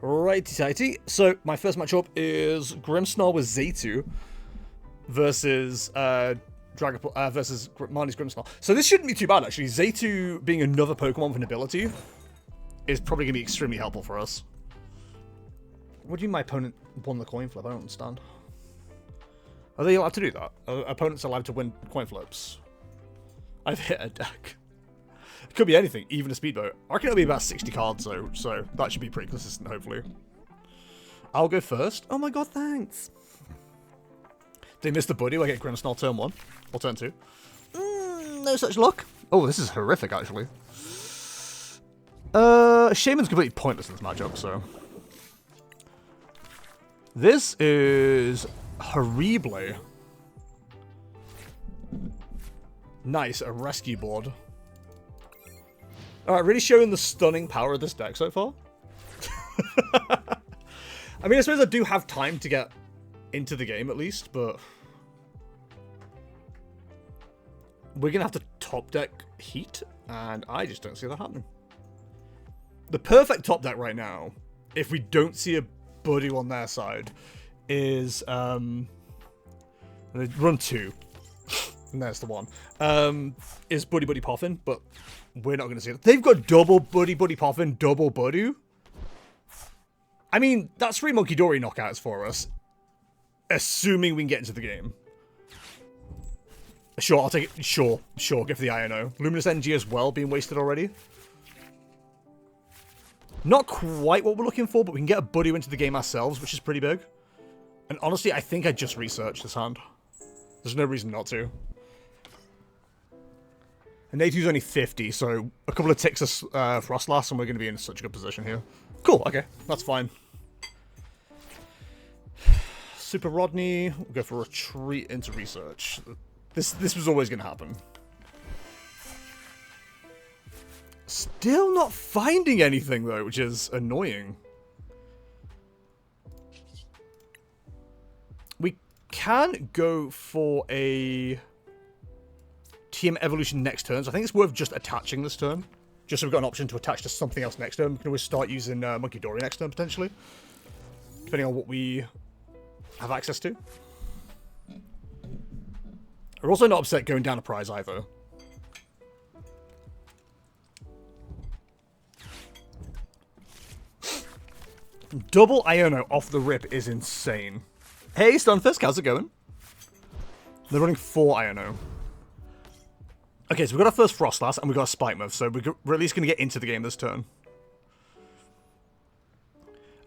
Righty-tighty. So, my first matchup is Grimmsnarl with Zaytu versus versus Marnie's Grimmsnarl. So this shouldn't be too bad, actually. Zaytu being another Pokemon with an ability is probably going to be extremely helpful for us. What do you mean my opponent won the coin flip? I don't understand. Are they allowed to do that? Are opponents allowed to win coin flips? I've hit a deck. It could be anything, even a speedboat. I reckon it'll be about 60 cards, though, so that should be pretty consistent, hopefully. I'll go first. Oh my god, thanks. Did I miss the Buddy? I get Grimmsnarl turn 1 or turn 2. No such luck. Oh, this is horrific, actually. Shaymin's completely pointless in this matchup, so. This is horrible. Nice, a rescue board. Alright, really showing the stunning power of this deck so far. I mean, I suppose I do have time to get into the game at least, but we're going to have to top deck Heat, and I just don't see that happening. The perfect top deck right now, if we don't see a Buddy on their side, is run 2. And there's the one. Is Buddy-Buddy Poffin, but we're not going to see it. They've got double Buddy-Buddy Poffin, double Budew. I mean, that's 3 Munkidori knockouts for us. Assuming we can get into the game. Sure, I'll take it. Sure, go for the Iono. Luminous Energy as well, being wasted already. Not quite what we're looking for, but we can get a Budew into the game ourselves, which is pretty big. And honestly, I think I just researched this hand. There's no reason not to. And A2's only 50, so a couple of ticks of Froslass, and we're going to be in such a good position here. Cool, okay, that's fine. Super Rodney, we'll go for retreat into research. This was always going to happen. Still not finding anything, though, which is annoying. We can go for a TM Evolution next turn, so I think it's worth just attaching this turn. Just so we've got an option to attach to something else next turn. We can always start using Munkidori next turn, potentially. Depending on what we have access to. We're also not upset going down a prize, either. Double Iono off the rip is insane. Hey, Stunfisk, how's it going? They're running 4 Iono. Okay, so we've got our first Froslass, and we've got a Spikemuth, so we're at least going to get into the game this turn.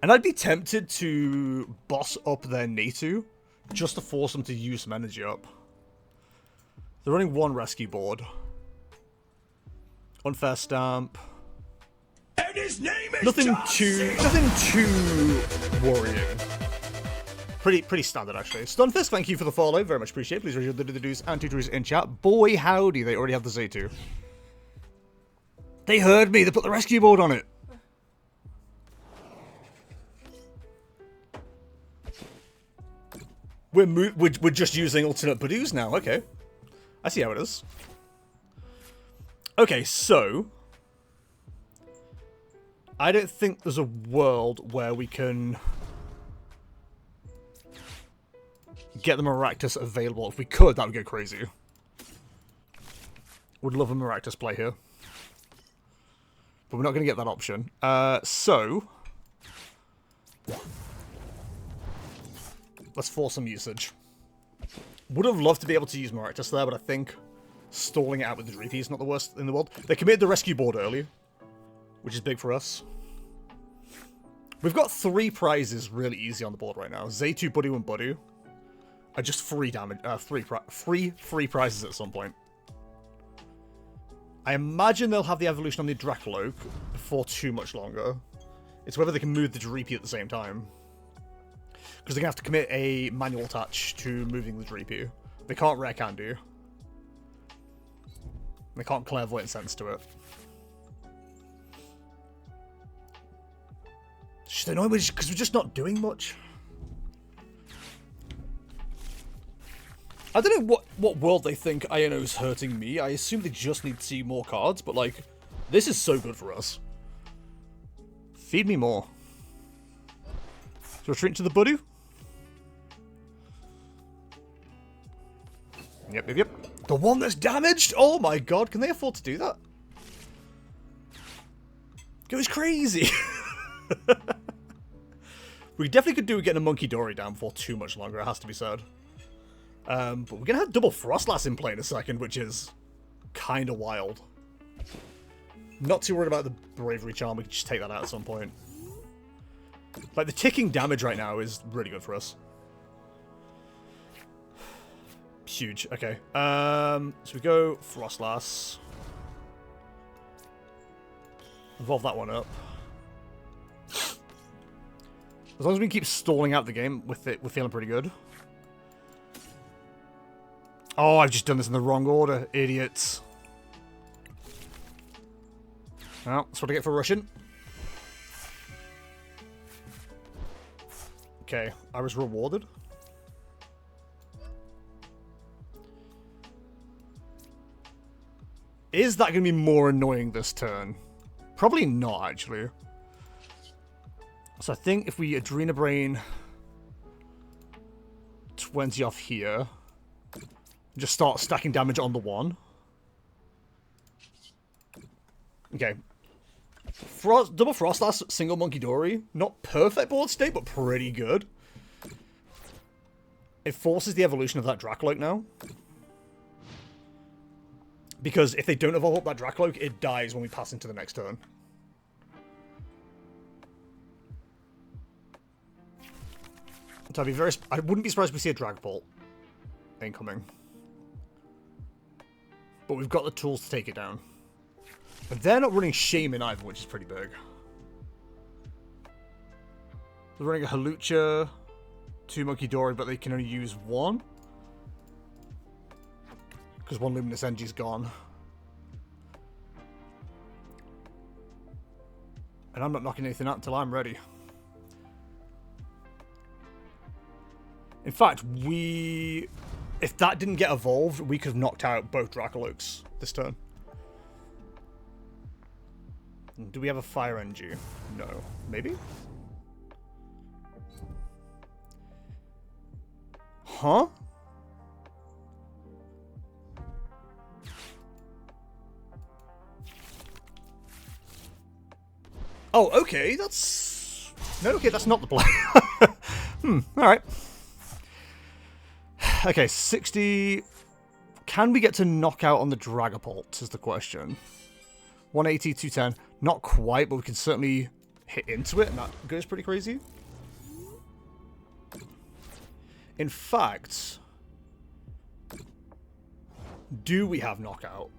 And I'd be tempted to boss up their Natu, just to force them to use some energy up. They're running 1 Rescue Board. Unfair Stamp. And his name is Nothing Tusk. too worrying. Pretty standard, actually. Stunfisk, thank you for the follow. Very much appreciate it. Please read the do's and tutors in chat. Boy, howdy, they already have the Zaytu. They heard me. They put the rescue board on it. We're just using alternate Budews now. Okay. I see how it is. Okay, so I don't think there's a world where we can get the Maractus available. If we could, that would go crazy. Would love a Maractus play here. But we're not going to get that option. So let's force some usage. Would have loved to be able to use Maractus there, but I think stalling it out with the Dreepy is not the worst in the world. They committed the rescue board early, which is big for us. We've got 3 prizes really easy on the board right now. Zaytu, Budew, and Budew are just free damage, free prizes at some point. I imagine they'll have the evolution on the Dracloak for too much longer. It's whether they can move the Dreepy at the same time. Because they're going to have to commit a manual attach to moving the Dreepy. They can't Rare Candy. They can't Clairvoyant Sense to it. It's just annoying because we're just not doing much. I don't know what world they think Iono's hurting me. I assume they just need to see more cards, but like, this is so good for us. Feed me more. So retreat to the Budew. Yep. The one that's damaged? Oh my god, can they afford to do that? Goes crazy. We definitely could do getting a Munkidori down for too much longer, it has to be said. But we're going to have double Froslass in play in a second, which is kind of wild. Not too worried about the Bravery Charm, we can just take that out at some point. Like, the ticking damage right now is really good for us. Huge, okay. So we go Froslass. Evolve that one up. As long as we can keep stalling out the game with it, we're feeling pretty good. Oh, I've just done this in the wrong order, idiots. Well, that's what I get for rushing. Okay, I was rewarded. Is that going to be more annoying this turn? Probably not, actually. So I think if we Adrena Brain 20 off here, just start stacking damage on the one. Okay. Double Froslass, single Munkidori. Not perfect board state, but pretty good. It forces the evolution of that Dracoloak now. Because if they don't evolve up that Dracoloak, it dies when we pass into the next turn. So I wouldn't be surprised if we see a Dragapult incoming. But we've got the tools to take it down. But they're not running Shaymin either, which is pretty big. They're running a Hawlucha, 2 Munkidori, but they can only use 1. Because 1 Luminous Energy's gone. And I'm not knocking anything out until I'm ready. In fact, if that didn't get evolved, we could have knocked out both Dracoloaks this turn. Do we have a Fire Energy? No. Maybe? Huh? Oh, okay, that's... No, okay, that's not the play. Alright. Okay, 60... Can we get to knockout on the Dragapult, is the question. 180, 210. Not quite, but we can certainly hit into it, and that goes pretty crazy. In fact... Do we have knockout?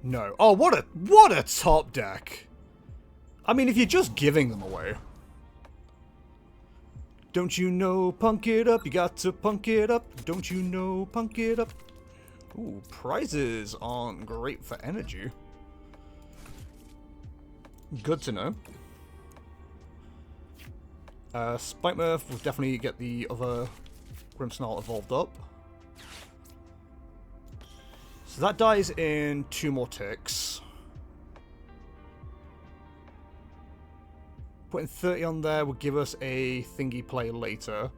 No. Oh, what a top deck. I mean, if you're just giving them away. Don't you know, punk it up, you got to punk it up. Don't you know, punk it up. Ooh, prizes aren't great for energy. Good to know. Spikemuth will definitely get the other Grimmsnarl evolved up. So that dies in 2 more ticks. Putting 30 on there will give us a thingy play later.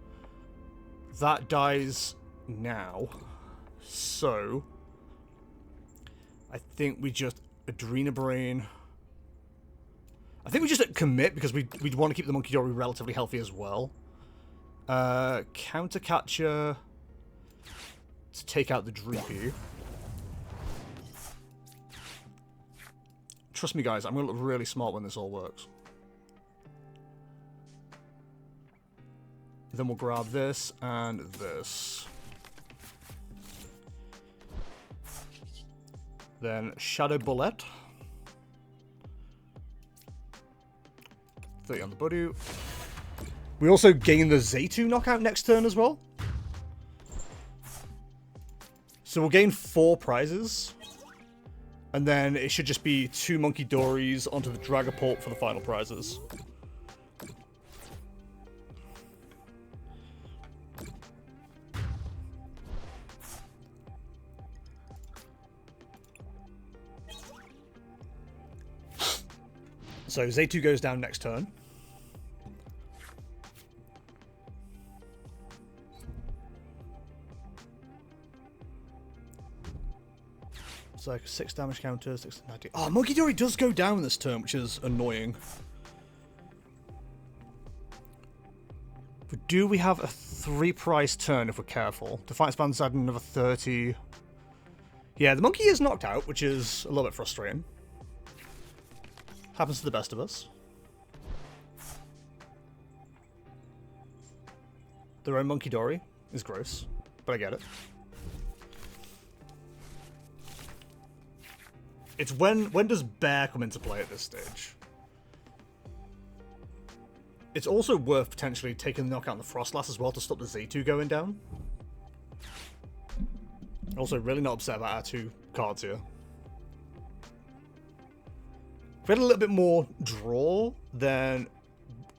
That dies now. So, I think we just Adrena Brain. I think we just commit because we'd want to keep the Munkidori relatively healthy as well. Counter Catcher to take out the Dreepy. Trust me, guys, I'm going to look really smart when this all works. Then we'll grab this and this. Then Shadow Bullet. 30 on the Budew. We also gain the Zaytu knockout next turn as well. So we'll gain 4 prizes. And then it should just be 2 Munkidoris onto the Dragapult for the final prizes. So Zaytu goes down next turn. It's like 6 damage counter, 6 to 90. Oh, Munkidori does go down this turn, which is annoying. But do we have a 3-price turn if we're careful? Defiance Band's adding another 30. Yeah, the monkey is knocked out, which is a little bit frustrating. Happens to the best of us. Their own Munkidori is gross, but I get it. It's when does Bear come into play at this stage? It's also worth potentially taking the knockout on the Froslass as well to stop the Z2 going down. Also, really not upset about our 2 cards here. If we had a little bit more draw, then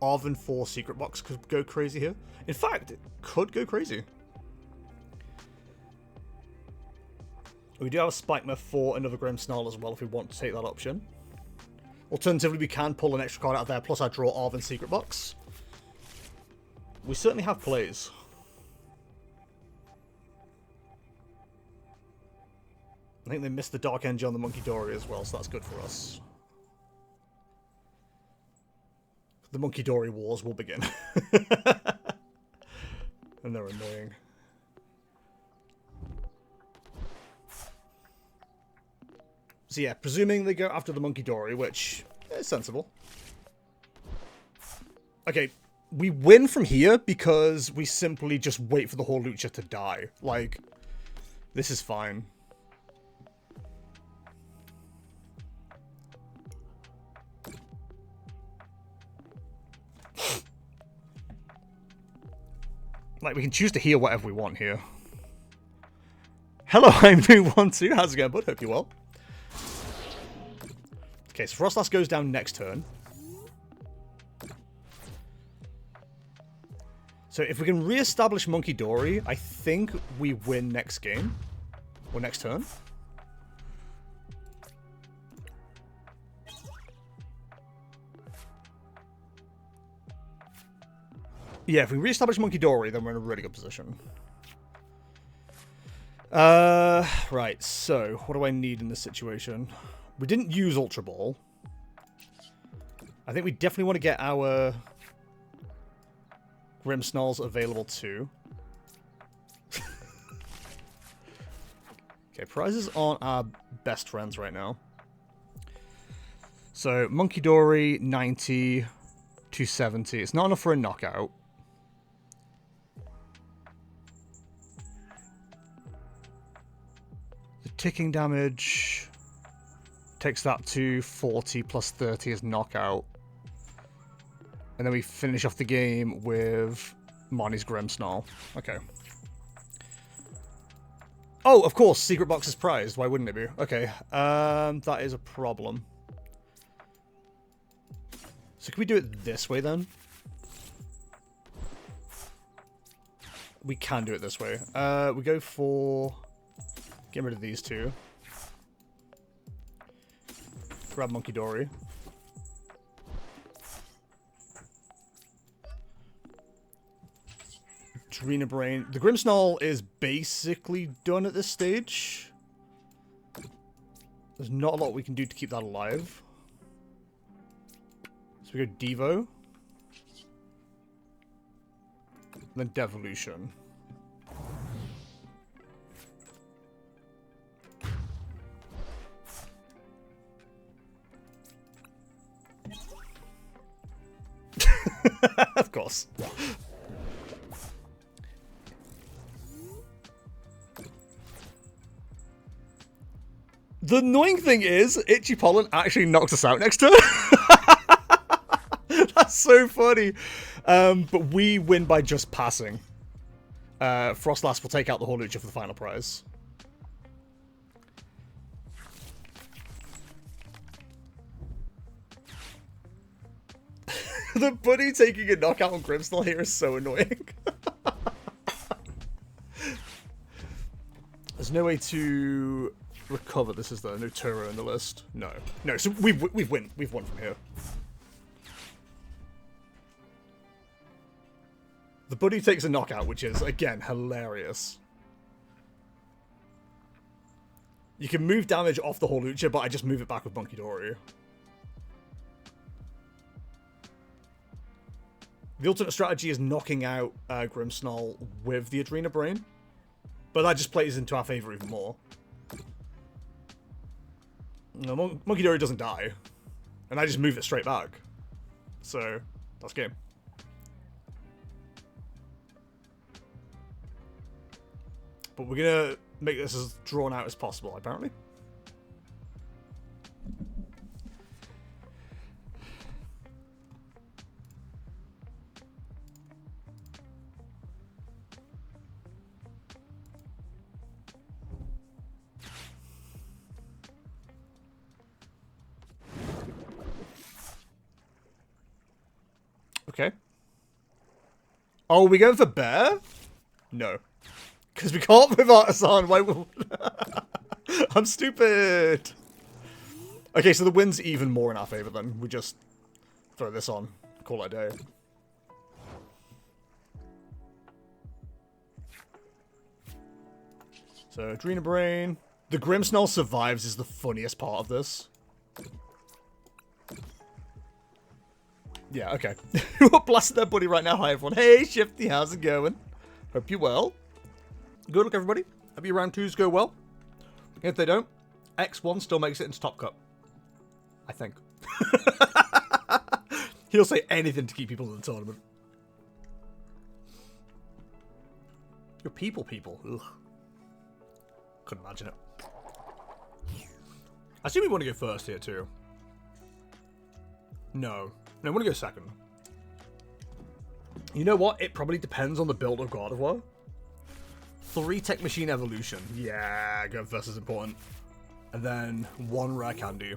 Arven 4 Secret Box could go crazy here. In fact, it could go crazy. We do have a Spikemuth for another Grimmsnarl as well if we want to take that option. Alternatively, we can pull an extra card out of there, plus I draw Arven Secret Box. We certainly have plays. I think they missed the Dark Energy on the Munkidori as well, so that's good for us. The Munkidori wars will begin. And they're annoying. So yeah, presuming they go after the Munkidori, which is sensible. Okay, we win from here because we simply just wait for the Hawlucha to die. Like, this is fine. Like, we can choose to heal whatever we want here. Hello, I'm New12. How's it going, bud? Hope you're well. Okay, so Froslass goes down next turn. So if we can re-establish Munkidori, I think we win next game. Or next turn. Yeah, if we re-establish Munkidori, then we're in a really good position. Right, so what do I need in this situation? We didn't use Ultra Ball. I think we definitely want to get our Grimmsnarls available too. Okay, prizes aren't our best friends right now. So, Munkidori, 90, 270. It's not enough for a knockout. The ticking damage takes that to 40 plus 30 as knockout. And then we finish off the game with Marnie's Grimmsnarl. Okay. Oh, of course, Secret Box is prized. Why wouldn't it be? Okay, that is a problem. So can we do it this way then? We can do it this way. We go for... Get rid of these two. Grab Munkidori. Arena Brain. The Grimmsnarl is basically done at this stage. There's not a lot we can do to keep that alive. So we go Devo. And then Devolution. Of course. The annoying thing is, Itchy Pollen actually knocks us out next turn. That's so funny. But we win by just passing. Froslass will take out the Hawlucha for the final prize. The Buddy taking a knockout on Grimmsnarl here is so annoying. There's no way to recover this, is there? No Turo in the list. No. No, so we've won from here. The Buddy takes a knockout, which is, again, hilarious. You can move damage off the Hawlucha, but I just move it back with Munkidori. The ultimate strategy is knocking out Grimmsnarl with the Adrena Brain, but that just plays into our favor even more. No, Munkidori doesn't die, and I just move it straight back. So, that's game. But we're gonna make this as drawn out as possible, apparently. Okay. Oh, are we going for bear? No. Because we can't with Artazon. Why will... I'm stupid. Okay, so the wind's even more in our favor then. We just throw this on. Call it a day. So, Adrena Brain. The Grimmsnarl survives is the funniest part of this. Yeah, okay. We're blasting their buddy right now. Hi, everyone. Hey, Shifty, how's it going? Hope you're well. Good luck, everybody. Hope your round 2s go well. If they don't, X1 still makes it into Top Cup. I think. He'll say anything to keep people in the tournament. You're people. Ugh. Couldn't imagine it. I assume we want to go first here, too. No, I want to go second. You know what? It probably depends on the build of Gardevoir. 3 Tech Machine Evolution. Yeah, go first is important. And then 1 Rare Candy.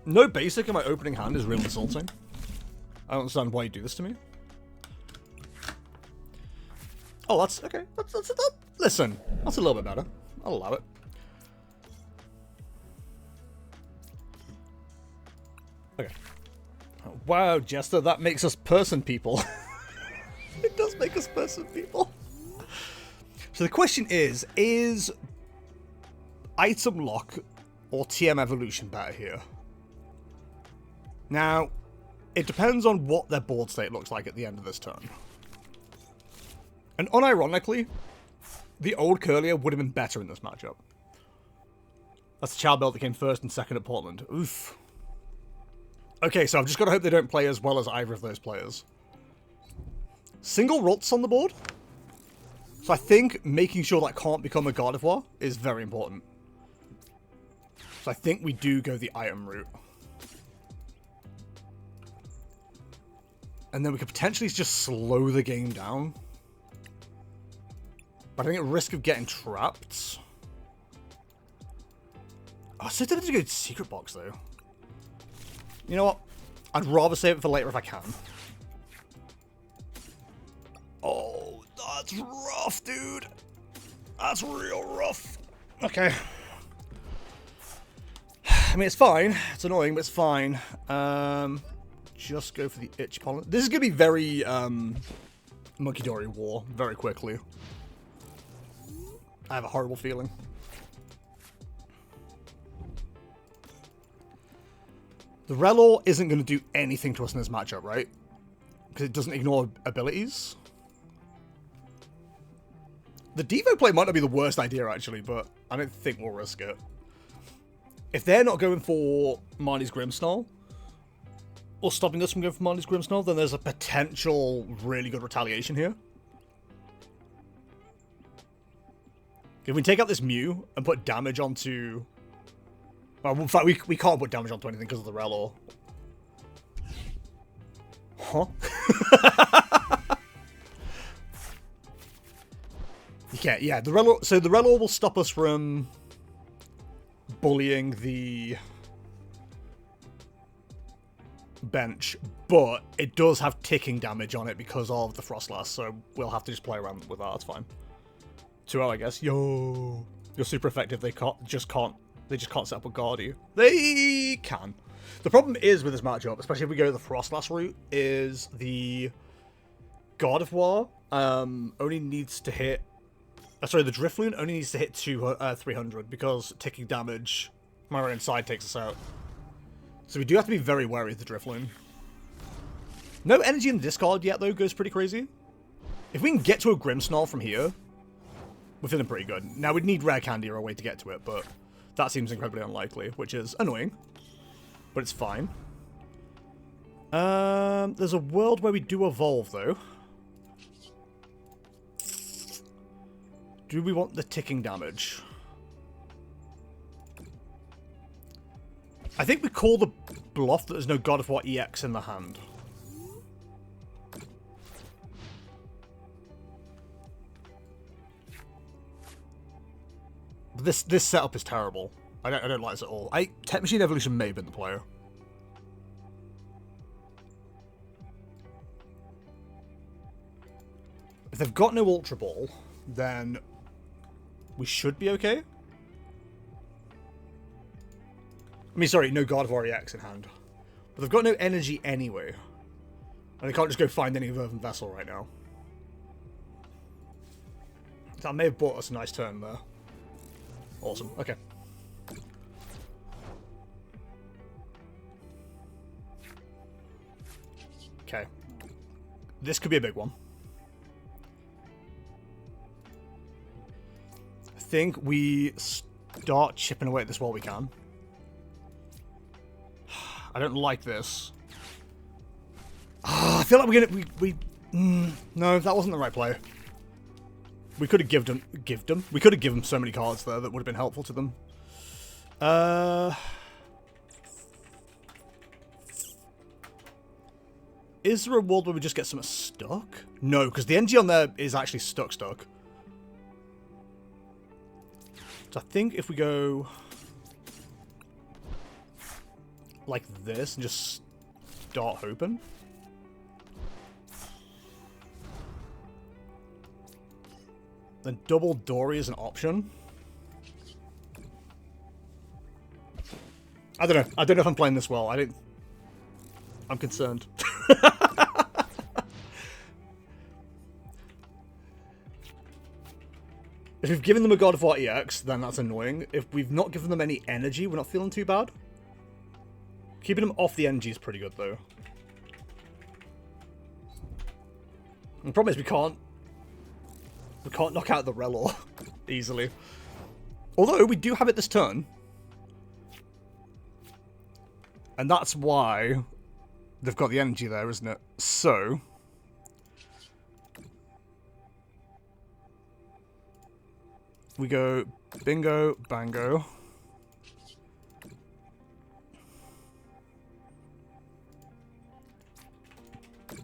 No basic in my opening hand is really insulting. I don't understand why you do this to me. Oh, that's okay. Listen, that's a little bit better. I'll allow it. Okay. Oh, wow, Jester, that makes us person people. It does make us person people. So the question is item lock or TM evolution better here? Now, it depends on what their board state looks like at the end of this turn. And unironically, the old Curlier would have been better in this matchup. That's the child belt that came first and second at Portland. Oof. Okay, so I've just got to hope they don't play as well as either of those players. Single Rults on the board. So I think making sure that can't become a Gardevoir is very important. So I think we do go the item route. And then we could potentially just slow the game down. But I think at risk of getting trapped. Oh, so tempted to go Secret Box though. You know what? I'd rather save it for later if I can. Oh, that's rough, dude. That's real rough. Okay. I mean, it's fine. It's annoying, but it's fine. Just go for the Itch Pollen. This is going to be very Munkidori War very quickly. I have a horrible feeling. The Relor isn't going to do anything to us in this matchup, right? Because it doesn't ignore abilities. The Devo play might not be the worst idea, actually, but I don't think we'll risk it. If they're not going for Marnie's Grimmsnarl, or stopping us from going for Marnie's Grimmsnarl, then there's a potential really good retaliation here. If we take out this Mew and put damage onto... Well, in fact, we can't put damage onto anything because of the Relor. Huh? You can't, yeah, the Relor... So the Relor will stop us from bullying the bench, but it does have ticking damage on it because of the Froslass, so we'll have to just play around with that, that's fine. 2-0, I guess. Yo! You're super effective, they just can't set up a Gardevoir. They can. The problem is with this matchup, especially if we go the Froslass route, is the Gardevoir only needs to hit Sorry, the Drifloon only needs to hit 300 because ticking damage from our inside takes us out. So we do have to be very wary of the Drifloon. No energy in the discard yet, though, goes pretty crazy. If we can get to a Grimmsnarl from here, we're feeling pretty good. Now, we'd need Rare Candy or a way to get to it, but that seems incredibly unlikely, which is annoying. But it's fine. There's a world where we do evolve, though. Do we want the ticking damage? I think we call the bluff that there's no Gardevoir EX in the hand. This setup is terrible. I don't like this at all. Tech Machine Evolution may have been the player. If they've got no Ultra Ball, then we should be okay. I mean, sorry, no Gardevoir EX in hand. But they've got no energy anyway. And they can't just go find any Earthen Vessel right now. That may have bought us a nice turn there. Awesome, okay. Okay. This could be a big one. I think we start chipping away at this while we can. I don't like this. I feel like we're gonna... no, that wasn't the right play. We could have given them. We could have given them so many cards there that would have been helpful to them. Is there a world where we just get some stuck? No, because the NG on there is actually stuck. So I think if we go like this and just start hoping. Then double Dory is an option. I don't know. I don't know if I'm playing this well. I'm concerned. If we've given them a Gardevoir EX, then that's annoying. If we've not given them any energy, we're not feeling too bad. Keeping them off the energy is pretty good, though. And the problem is we can't knock out the Relor easily. Although, we do have it this turn. And that's why they've got the energy there, isn't it? So... we go bingo, bango.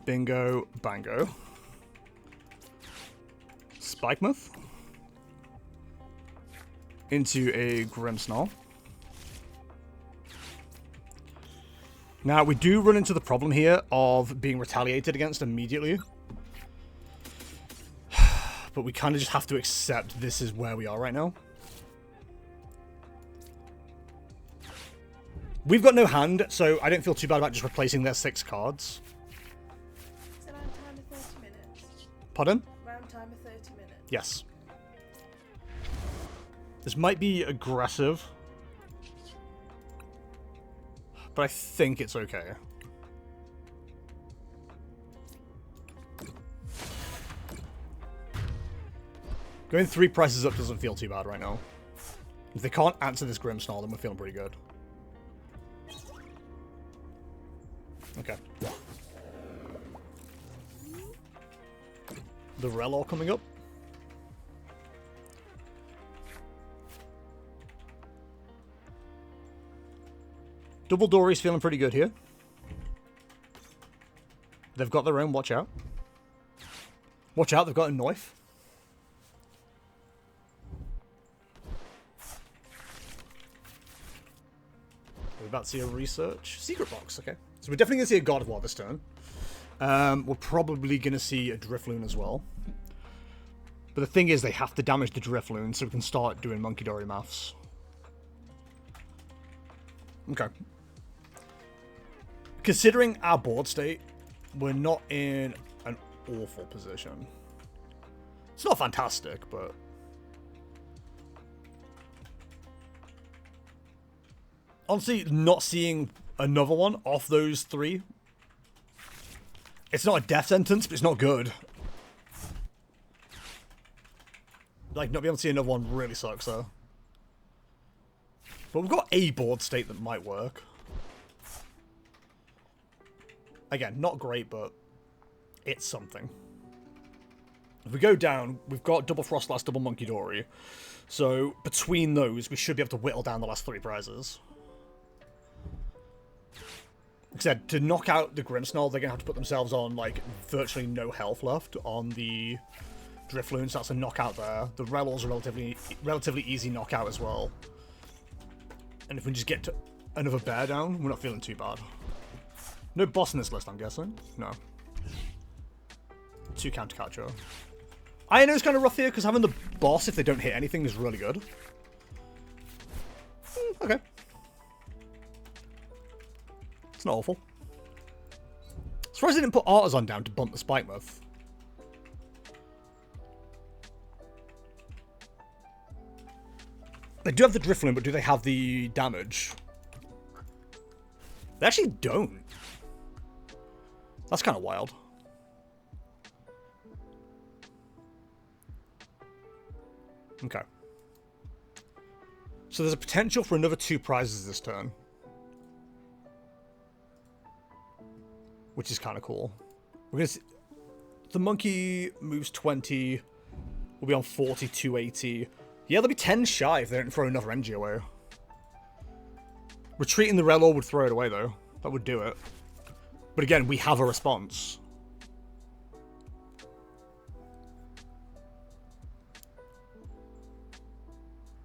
Bingo, bango. Spikemuth. Into a Grimmsnarl. Now, we do run into the problem here of being retaliated against immediately. But we kind of just have to accept this is where we are right now. We've got no hand, so I don't feel too bad about just replacing their 6 cards. It's around time of 30 minutes. Pardon? Round time of 30 minutes. Yes. This might be aggressive. But I think it's okay. Going 3 prices up doesn't feel too bad right now. If they can't answer this Grimmsnarl, then we're feeling pretty good. Okay. The Relor coming up. Double Dory's feeling pretty good here. They've got their own, watch out. Watch out, they've got a knife. We're about to see a research. Secret Box, okay. So we're definitely going to see a Gardevoir this turn. We're probably going to see a Drifloon as well. But the thing is, they have to damage the Drifloon so we can start doing Munkidori maths. Okay. Considering our board state, we're not in an awful position. It's not fantastic, but honestly, not seeing another one off those three, it's not a death sentence, but it's not good. Like, not being able to see another one really sucks, though. But we've got a board state that might work. Again, not great, but it's something. If we go down, we've got double Froslass, double Munkidori. So, between those, we should be able to whittle down the last 3 prizes. Like I said, to knock out the Grimmsnarl, they're going to have to put themselves on, like, virtually no health left on the Drifloon, so that's a knockout there. The Relor's a relatively easy knockout as well. And if we just get to another bear down, we're not feeling too bad. No boss in this list, I'm guessing? No. 2 counter catcher. I know it's kind of rough here, because having the boss, if they don't hit anything, is really good. Okay. It's not awful. Surprised they didn't put Artazon down to bump the Spikemuth. They do have the Drifloon, but do they have the damage? They actually don't. That's kind of wild. Okay. So there's a potential for another 2 prizes this turn. Which is kind of cool. We're gonna see, the monkey moves 20. We'll be on 40, 280. Yeah, they'll be 10 shy if they don't throw another energy away. Retreating the Relor would throw it away, though. That would do it. But again, we have a response.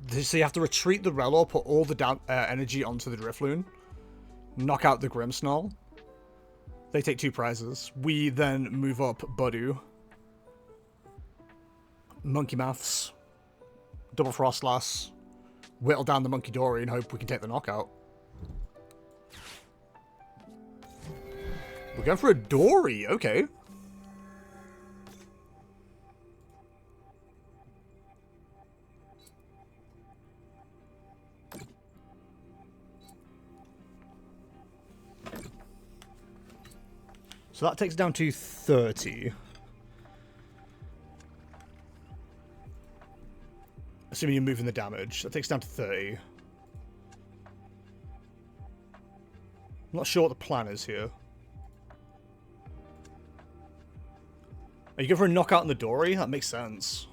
So you have to retreat the Relor, put all the energy onto the Drifloon, knock out the Grimmsnarl. They take 2 prizes. We then move up Budew, Monkey Maths, double Froslass, whittle down the Munkidori and hope we can take the knockout. We're going for a Dory, okay. So that takes down to 30. Assuming you're moving the damage. That takes down to 30. I'm not sure what the plan is here. Are you going for a knockout in the Dory? That makes sense.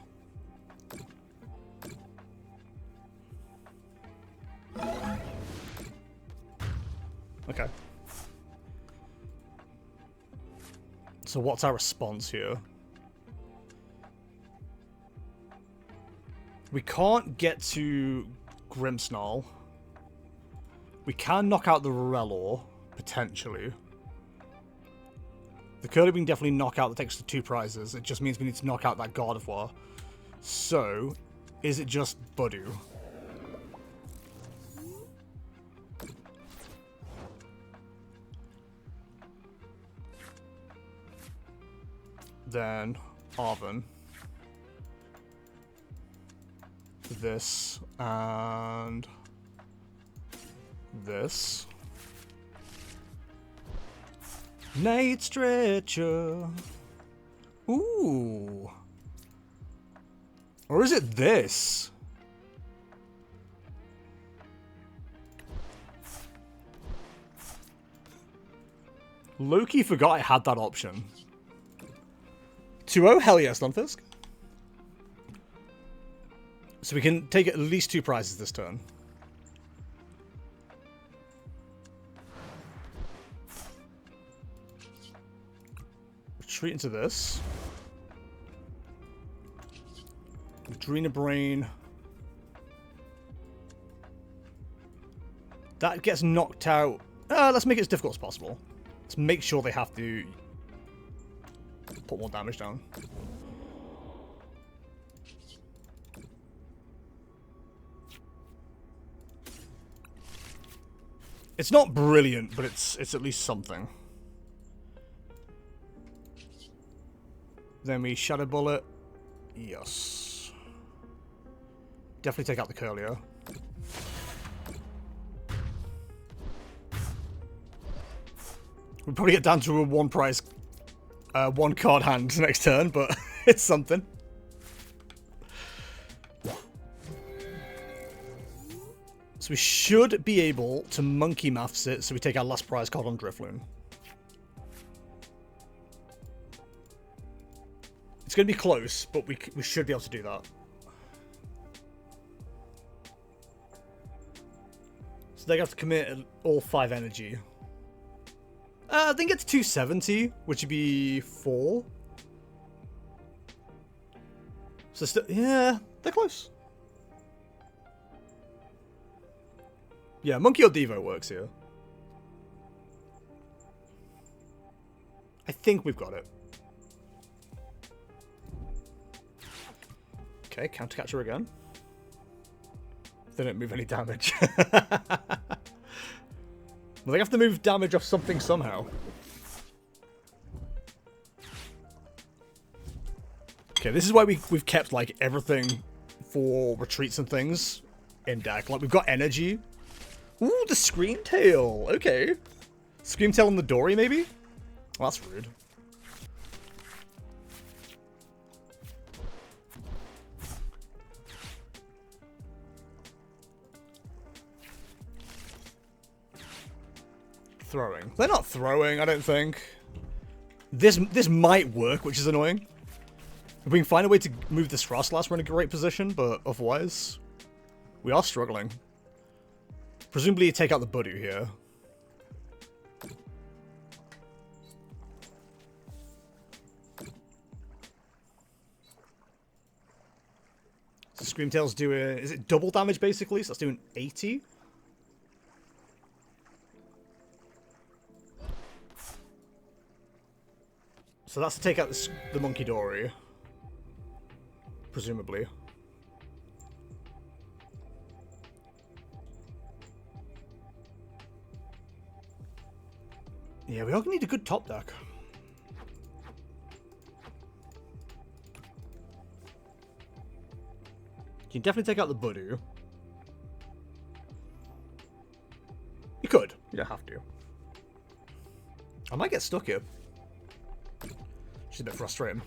Okay. So what's our response here? We can't get to Grimmsnarl. We can knock out the Relor, potentially. The Curly we can definitely knock out. That takes the 2 prizes. It just means we need to knock out that Gardevoir. So, is it just Budew? Then Arven. This and this. Night Stretcher. Ooh. Or is it this? Loki forgot I had that option. 2-0? Hell yes, Stunfisk. So we can take at least 2 prizes this turn. Retreat into this. Adrena Brain. That gets knocked out. Let's make it as difficult as possible. Let's make sure they have to put more damage down. It's not brilliant, but it's at least something. Then we Shadow Bullet. Yes. Definitely take out the Curlier. We'll probably get down to a one card hand next turn, but it's something. So we should be able to monkey maths it, so we take our last prize card on Drifloon. It's going to be close, but we should be able to do that. So they have to commit all 5 energy. I think it's 270, which would be 4. So yeah, they're close. Yeah, Monkey or Devo works here. I think we've got it. Okay, Countercatcher again. They don't move any damage. Well, they have to move damage off something somehow. Okay, this is why we've kept, like, everything for retreats and things in deck. Like, we've got energy. Ooh, the Scream Tail. Okay. Scream Tail on the Dory, maybe? Well, that's rude. Throwing. They're not throwing, I don't think. This might work, which is annoying. If we can find a way to move this Froslass, we're in a great position, but otherwise, we are struggling. Presumably you take out the Budew here. So Screamtail's doing... Is it double damage, basically? So that's doing 80? So that's to take out the Munkidori. Presumably. Yeah, we all need a good top deck. You can definitely take out the Budew. You could. You don't have to. I might get stuck here. She's a bit frustrating.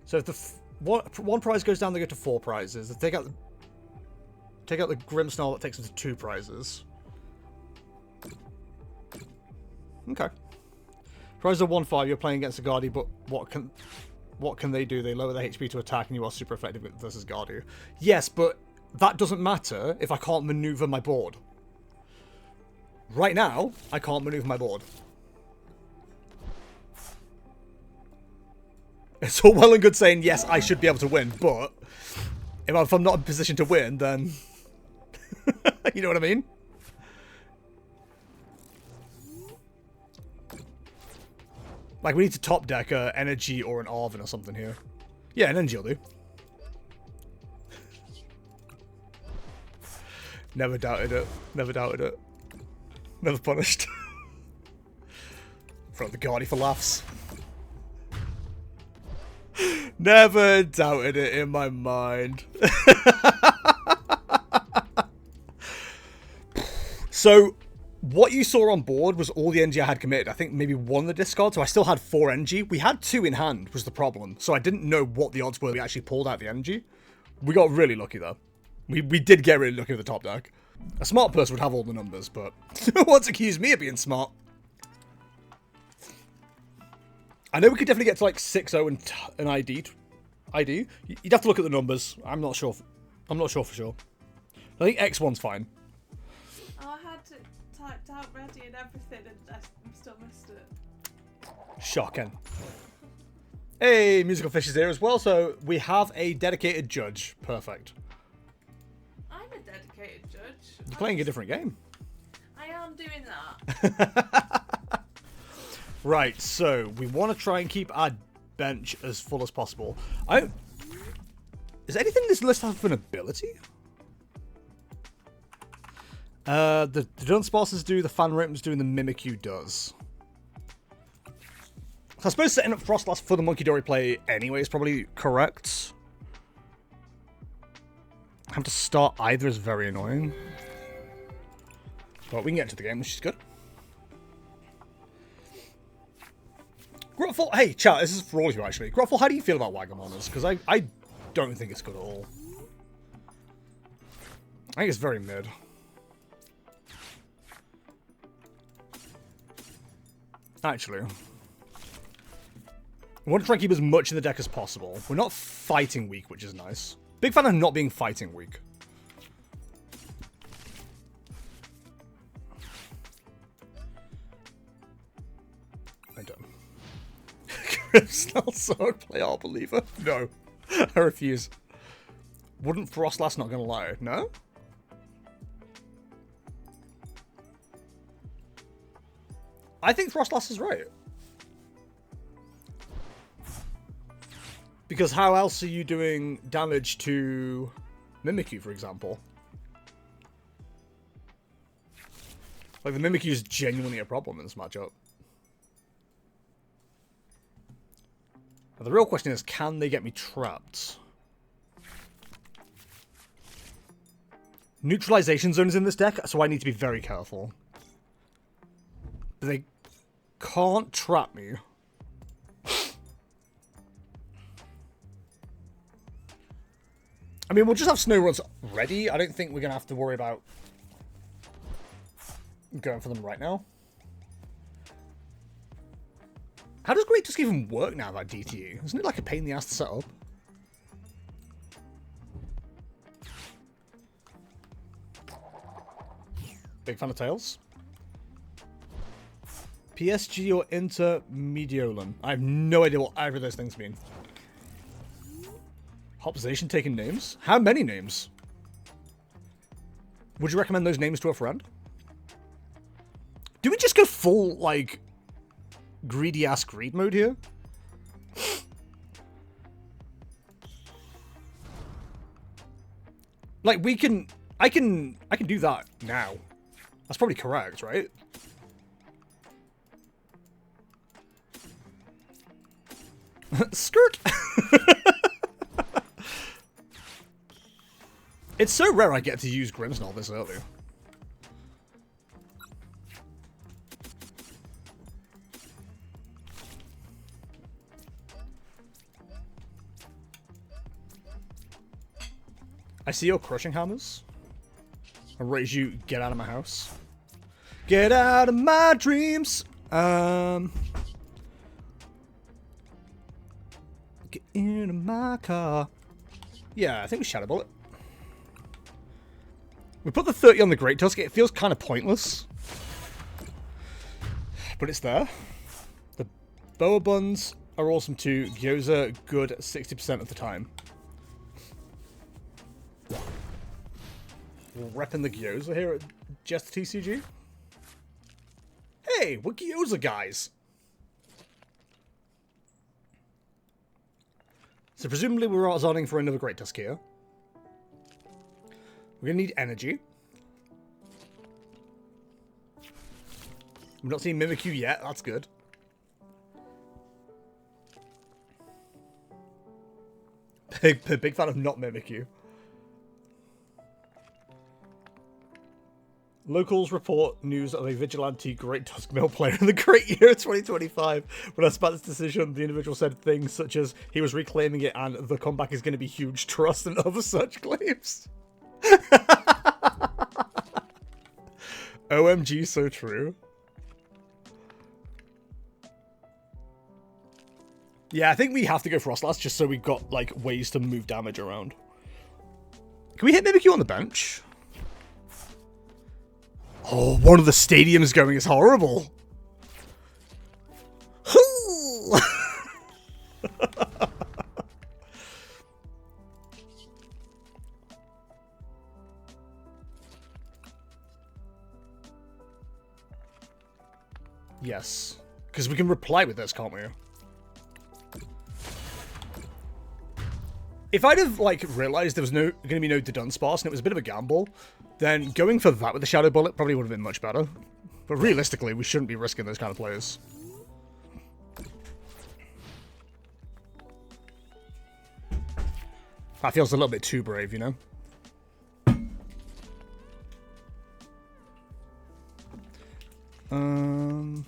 So if the one prize goes down, they go to 4 prizes. If they take out the Grimmsnarl, that takes them to 2 prizes. Okay. Prize of 1-5. You're playing against a Gardevoir, but what can they do? They lower their HP to attack, and you are super effective versus Gardevoir. Yes, but that doesn't matter if I can't maneuver my board. Right now, I can't maneuver my board. It's all well and good saying, yes, I should be able to win, but if I'm not in position to win, then... you know what I mean? Like, we need to top deck Energy or an Arven or something here. Yeah, an Energy will do. Never doubted it. Never doubted it. Never punished. Throw the Gardevoir for laughs. Never doubted it in my mind. So, what you saw on board was all the energy I had committed. I think maybe 1 the discard, so I still had 4 energy. We had 2 in hand, was the problem. So I didn't know what the odds were we actually pulled out the energy. We got really lucky, though. We did get really lucky with the top deck. A smart person would have all the numbers, but who wants to accuse me of being smart? I know we could definitely get to like 6-0 and an ID. You'd have to look at the numbers. I'm not sure. I'm not sure for sure. I think X1's fine. Oh, I had to typed out ready and everything, and I still missed it. Shocking. Hey, Musical Fish is here as well, so we have a dedicated judge. Perfect. I'm a dedicated judge. You're playing a different game. I am doing that. Right, so we want to try and keep our bench as full as possible. Is anything in this list have an ability? The Dunsparces do, the Fan Rims do, and the Mimikyu does. So I suppose setting up Froslass for the Munkidori play anyway is probably correct. Have to start either is very annoying. But we can get into the game, which is good. Grotful, hey, chat, this is for all of you, actually. Grotful, how do you feel about Wagamon? Because I don't think it's good at all. I think it's very mid. Actually. I want to try and keep as much in the deck as possible. We're not fighting weak, which is nice. Big fan of not being fighting weak. I don't. Grimmsnarl Sword play All Believer? No. I refuse. Wouldn't Froslass not gonna lie? No? I think Froslass is right. Because how else are you doing damage to Mimikyu, for example? Like, the Mimikyu is genuinely a problem in this matchup. Now, the real question is, can they get me trapped? Neutralization zone is in this deck, so I need to be very careful. But they can't trap me. I mean, we'll just have Snowrunts ready. I don't think we're going to have to worry about going for them right now. How does Great Tusk even work now, that DTE? Isn't it like a pain in the ass to set up? Big fan of Tails. PSG or Intermediolan? I have no idea what either of those things mean. Opposition taking names? How many names? Would you recommend those names to a friend? Do we just go full, like, greedy-ass greed mode here? Like, we can... I can do that now. That's probably correct, right? Skirt! It's so rare I get to use Grimmsnarl this early. I see your crushing hammers. I raise you, get out of my house. Get out of my dreams! Get into my car. Yeah, I think we Shadow Bullet. We put the 30 on the Great Tusk. It feels kind of pointless. But it's there. The Boa Buns are awesome too. Gyoza, good 60% of the time. We're repping the Gyoza here at Just TCG. Hey, we're Gyoza guys. So presumably we're Artazoning for another Great Tusk here. We're going to need energy. We've not seen Mimikyu yet. That's good. Big fan of not Mimikyu. Locals report news of a vigilante Great Tusk Mill player in the Great Year 2025. When I spat this decision, the individual said things such as he was reclaiming it and the comeback is going to be huge trust and other such claims. OMG, so true. Yeah, I think we have to go Froslass just so we've got, like, ways to move damage around. Can we hit Mimikyu on the bench? Oh, one of the stadiums going is horrible. Yes. Because we can reply with this, can't we? If I'd have, like, realized there was going to be no Dudunsparce and it was a bit of a gamble, then going for that with the Shadow Bullet probably would have been much better. But realistically, we shouldn't be risking those kind of players. That feels a little bit too brave, you know? Zerosic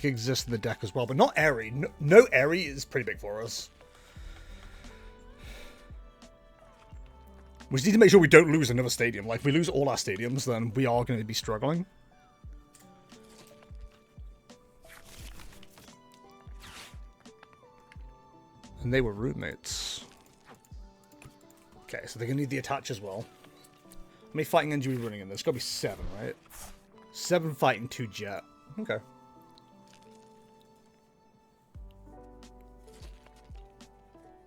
exists in the deck as well, but not Airy. No Airy is pretty big for us. We just need to make sure we don't lose another stadium. Like, if we lose all our stadiums, then we are going to be struggling. And they were roommates. Okay, so they're going to need the attach as well. How many fighting energy are we running in? There's got to be 7, right? 7 fighting, 2 jet. Okay.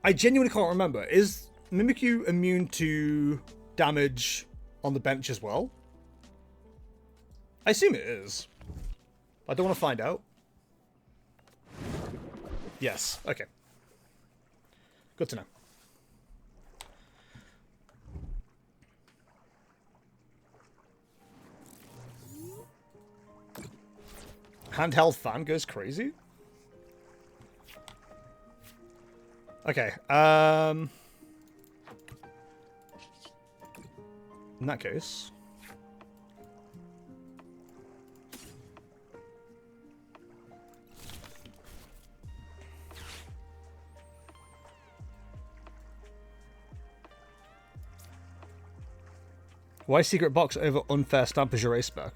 I genuinely can't remember. Is Mimikyu immune to damage on the bench as well? I assume it is. I don't want to find out. Yes. Okay. Good to know. Handheld fan goes crazy. Okay, in that case... Why Secret Box over Unfair Stamp as your ace spec?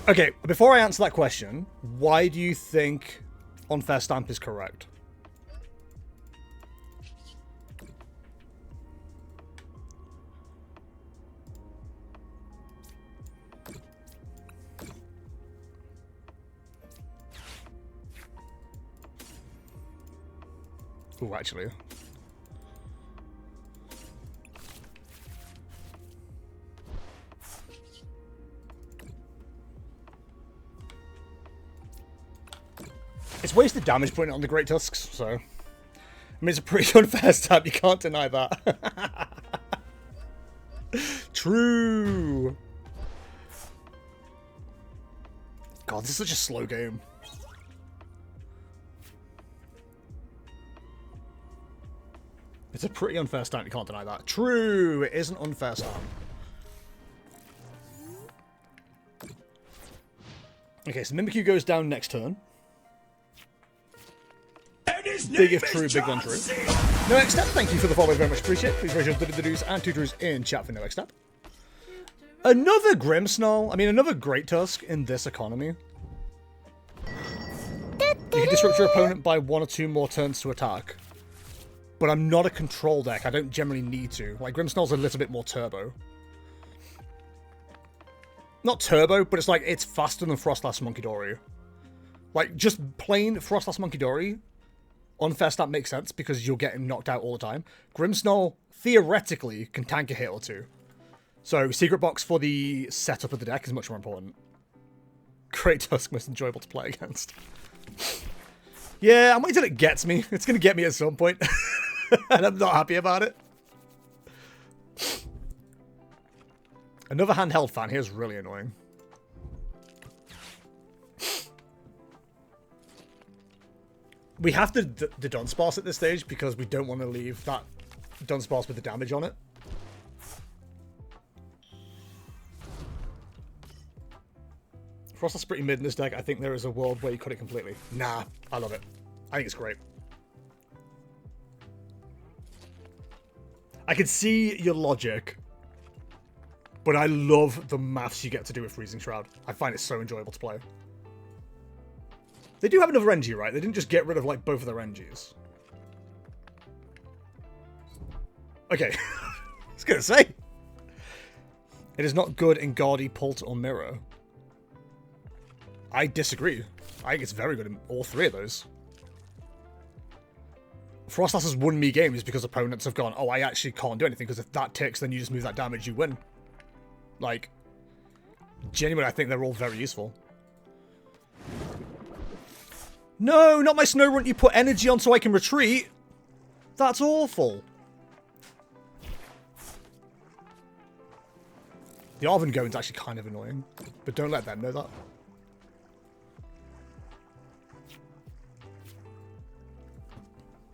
Okay, before I answer that question, why do you think Unfair Stamp is correct? Oh, actually. It's wasted damage putting it on the Great Tusks, so... I mean, it's a pretty unfair stab, you can't deny that. True! God, this is such a slow game. It's a pretty unfair stamp, you can't deny that. True! It is an unfair stamp. Okay, so Mimikyu goes down next turn. Big if true, big when true. No X step, thank you for the follow, very much appreciate it. Please raise your do's and tutors in chat for no X step. Another Grimmsnarl. I mean, another Great Tusk in this economy. You can disrupt your opponent by 1 or 2 more turns to attack. But I'm not a control deck. I don't generally need to. Like, Grimmsnarl's a little bit more turbo. Not turbo, but it's like, it's faster than Froslass Munkidori. Like, just plain Froslass Munkidori. Unfair stamp makes sense because you're getting knocked out all the time. Grimmsnarl, theoretically, can tank a hit or 2. So, Secret Box for the setup of the deck is much more important. Great Tusk, most enjoyable to play against. Yeah, I'm waiting till it gets me. It's going to get me at some point. And I'm not happy about it. Another handheld fan here is really annoying. We have to the Dunsparce at this stage because we don't want to leave that Dunsparce with the damage on it. Frostlass pretty mid in this deck. I think there is a world where you cut it completely. Nah, I love it. I think it's great. I can see your logic, but I love the maths you get to do with Freezing Shroud. I find it so enjoyable to play. They do have another NG, right? They didn't just get rid of, like, both of their NGs. Okay. I was going to say. It is not good in Guardy, Pult, or Mirror. I disagree. I think it's very good in all 3 of those. Froslass has won me games because opponents have gone, oh, I actually can't do anything, because if that ticks, then you just move that damage, you win. Like, genuinely, I think they're all very useful. No, not my Snorunt you put energy on so I can retreat. That's awful. The Arven going's actually kind of annoying, but don't let them know that.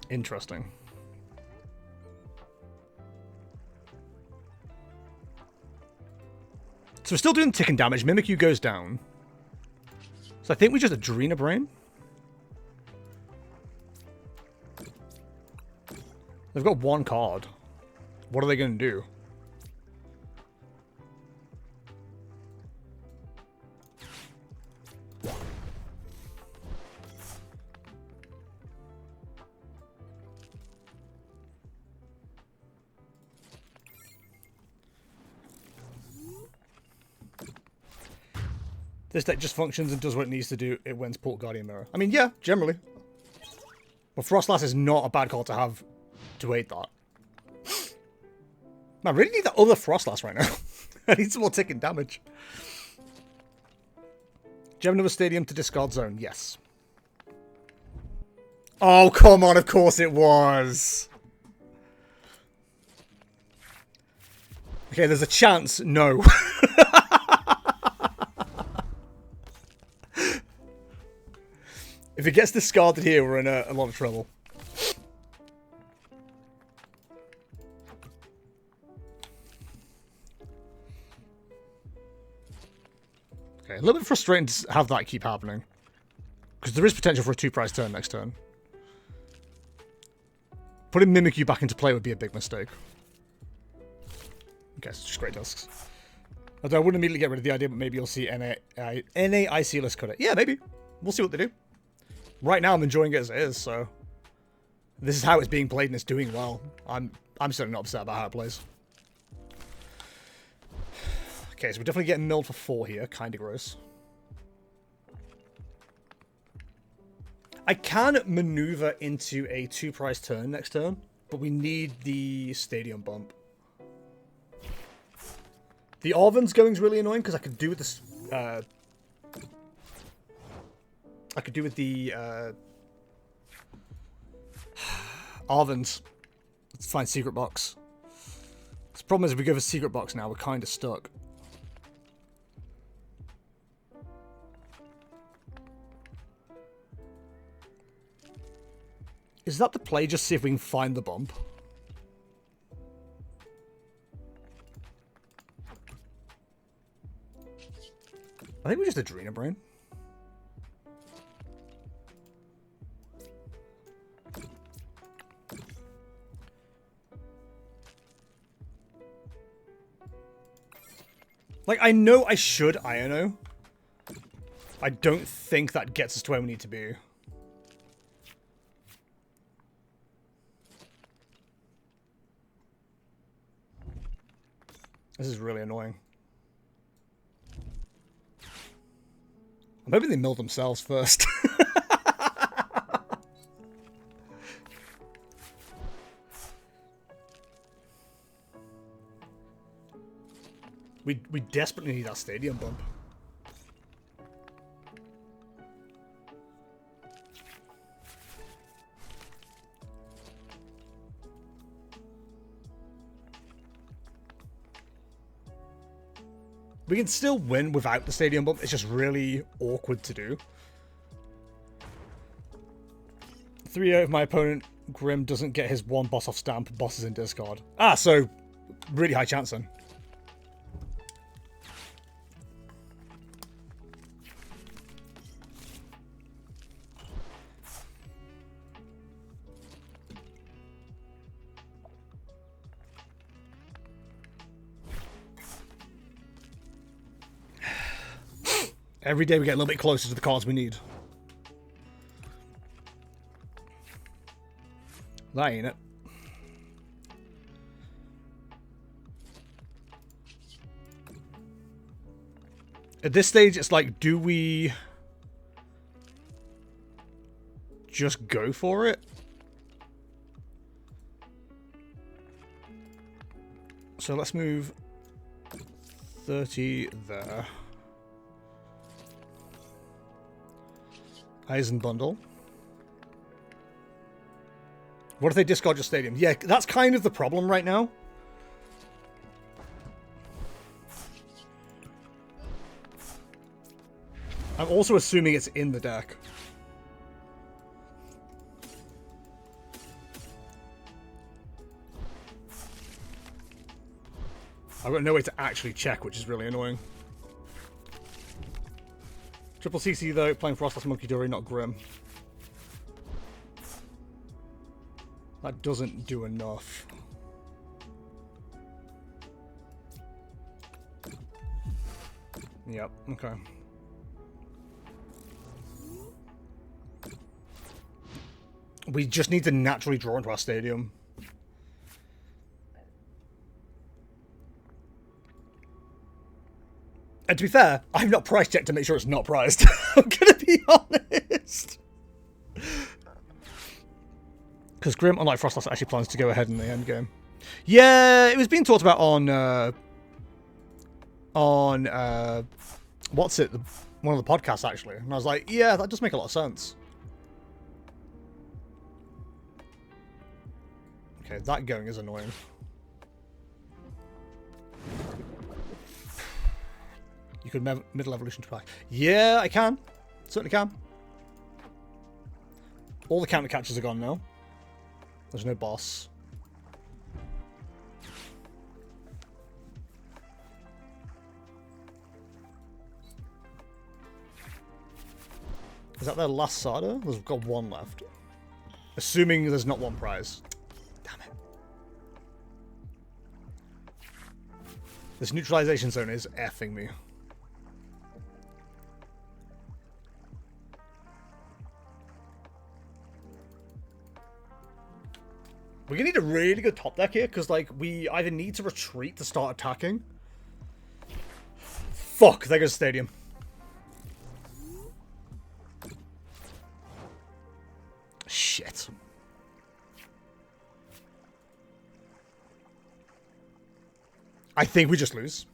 Interesting. So we're still doing ticking damage. Mimikyu goes down. So I think we just Adrena Brain. They've got one card. What are they going to do? This deck just functions and does what it needs to do. It wins Port Guardian Mirror. I mean, yeah, generally. But Froslass is not a bad card to have to aid that. Man, I really need that other Froslass right now. I need some more ticking damage. Do you have another stadium to discard zone? Yes. Oh, come on, of course it was. Okay, there's a chance. No. If it gets discarded here, we're in a lot of trouble. Okay, a little bit frustrating to have that keep happening. Because there is potential for a 2-prize turn next turn. Putting Mimikyu back into play would be a big mistake. Okay, it's just great Tusks. Although I wouldn't immediately get rid of the idea, but maybe you'll see NA IC-less cut it. Yeah, maybe. We'll see what they do. Right now, I'm enjoying it as it is, so... This is how it's being played, and it's doing well. I'm certainly not upset about how it plays. Okay, so we're definitely getting milled for 4 here. Kinda gross. I can maneuver into a 2-prize turn next turn, but we need the stadium bump. The Arven's going is really annoying, because I could do with this... I could do with the Arven's. Let's find Secret Box. The problem is if we go for Secret Box now, we're kind of stuck. Is that the play? Just see if we can find the bump. I think we just Adrena Brain. Like, I know I should Iono. I don't think that gets us to where we need to be. This is really annoying. I'm hoping they mill themselves first. We desperately need that stadium bump. We can still win without the stadium bump. It's just really awkward to do. 3-0 if my opponent, Grim, doesn't get his 1 boss off stamp, boss is in discard. Ah, so really high chance then. Every day we get a little bit closer to the cards we need. That ain't it. At this stage, it's like, do we just go for it? So let's move 30 there. Eisen Bundle. What if they discard your stadium? Yeah, that's kind of the problem right now. I'm also assuming it's in the deck. I've got no way to actually check, which is really annoying. Triple CC though, playing Froslass Munkidori, not Grim. That doesn't do enough. Yep, okay. We just need to naturally draw into our stadium. And to be fair, I've not priced yet to make sure it's not priced. I'm gonna be honest. Because Grim, unlike Froslass, actually plans to go ahead in the end game. Yeah, it was being talked about on what's it? One of the podcasts actually, and I was like, yeah, that does make a lot of sense. Okay, that going is annoying. You could middle evolution to back. Yeah, I can. Certainly can. All the counter catches are gone now. There's no boss. Is that their last Sada? We've got one left. Assuming there's not one prize. Damn it. This neutralization zone is effing me. We're gonna need a really good top deck here, because like we either need to retreat to start attacking. Fuck, there goes Stadium. Shit. I think we just lose.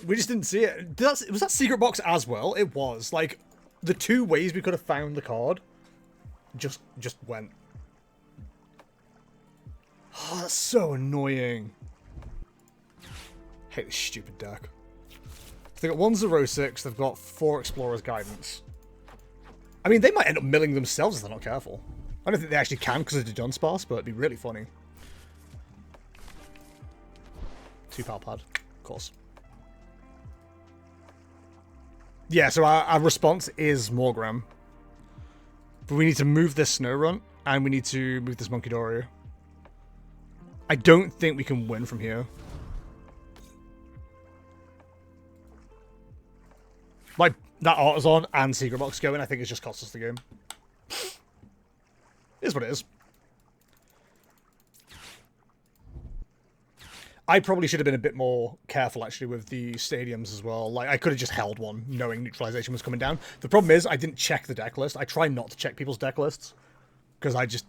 We just didn't see it. Was that Secret Box as well? It was. Like, the two ways we could have found the card just went. Oh, that's so annoying. I hate this stupid deck. They've got 1 0-6, they've got 4 Explorer's Guidance. I mean, they might end up milling themselves if they're not careful. I don't think they actually can because of the Dunsparce, but it'd be really funny. 2 PAL pad, of course. Yeah, so our response is Morgrem. But we need to move this Snorunt, and we need to move this Munkidori. I don't think we can win from here. Like, that Artazon and Secret Box going, I think it's just cost us the game. Is what it is. I probably should have been a bit more careful, actually, with the stadiums as well. Like, I could have just held one, knowing neutralization was coming down. The problem is, I didn't check the deck list. I try not to check people's deck lists, because I just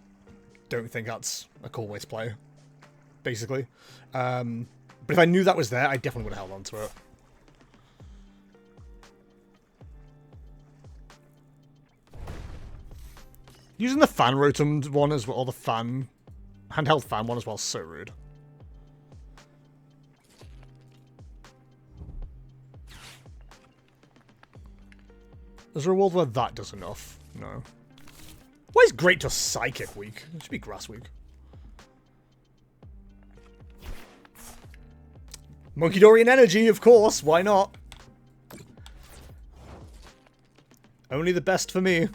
don't think that's a cool way to play, basically. But if I knew that was there, I definitely would have held on to it. Using the fan rotom one as well, or the fan, handheld fan one as well, is so rude. Is there a world where that does enough? No. Why is Great to Psychic weak? It should be Grass weak. Munkidori and Energy, of course. Why not? Only the best for me.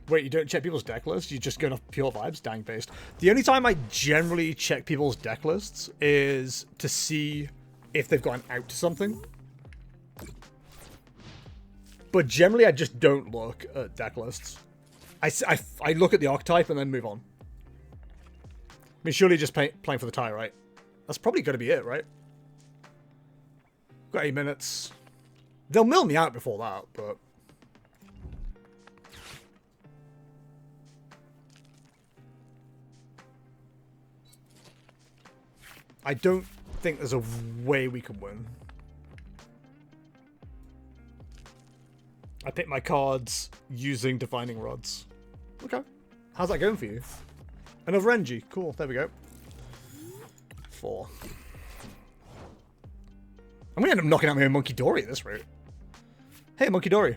Wait, you don't check people's deck lists? You're just going off pure vibes? Dang based. The only time I generally check people's deck lists is to see if they've gone out to something. But generally, I just don't look at deck lists. I look at the archetype and then move on. I mean, surely just playing for the tie, right? That's probably going to be it, right? Got 8 minutes. They'll mill me out before that, but... I don't think there's a way we can win. I picked my cards using Defining Rods. Okay. How's that going for you? Another Engie. Cool. There we go. 4. I'm gonna end up knocking out my own Munkidori at this rate. Hey, Munkidori.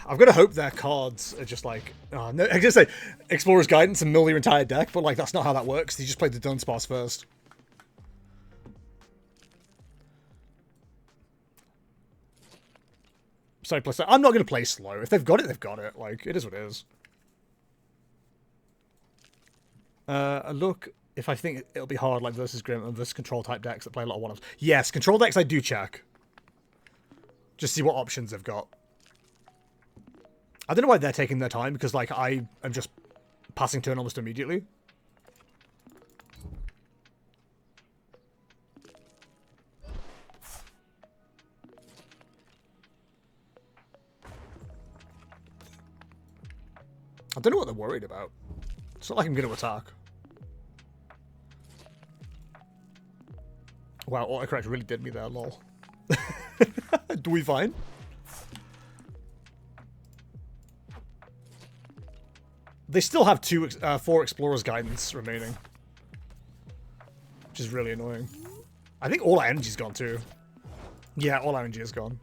I've got to hope their cards are just like... Oh, no, I just say Explorer's Guidance and mill your entire deck, but like that's not how that works. You just play the Dunsparce first. So plus, I'm not going to play slow. If they've got it, they've got it. Like, it is what it is. Look, if I think it'll be hard, like versus Grim and versus control type decks that play a lot of one-offs. Yes, control decks I do check. Just see what options they've got. I don't know why they're taking their time, because like I am just passing turn almost immediately. I don't know what they're worried about. It's not like I'm going to attack. Wow, autocorrect really did me there, lol. Do we fine? They still have 4 Explorer's Guidance remaining. Which is really annoying. I think all our energy's gone too. Yeah, all our energy is gone.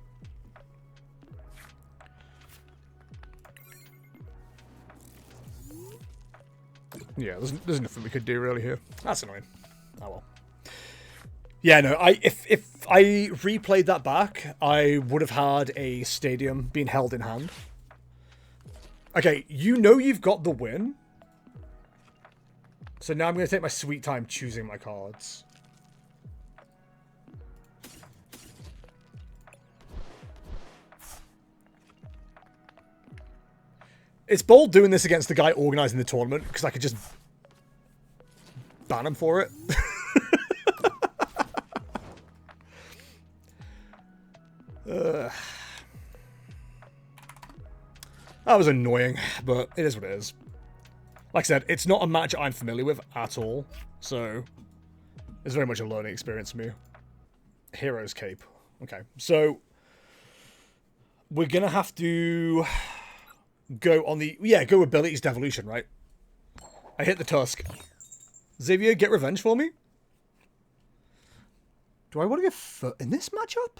Yeah, there's nothing we could do really here. That's annoying. Oh well. Yeah, no, if I replayed that back, I would have had a stadium being held in hand. Okay, you know you've got the win. So now I'm going to take my sweet time choosing my cards. It's bold doing this against the guy organizing the tournament, because I could just ban him for it. That was annoying, but it is what it is. Like I said, it's not a match I'm familiar with at all, so it's very much a learning experience for me. Hero's Cape. Okay, so we're going to have to go on the... Yeah, go abilities Devolution, right? I hit the Tusk. Xavier, get revenge for me? Do I want to get in this matchup?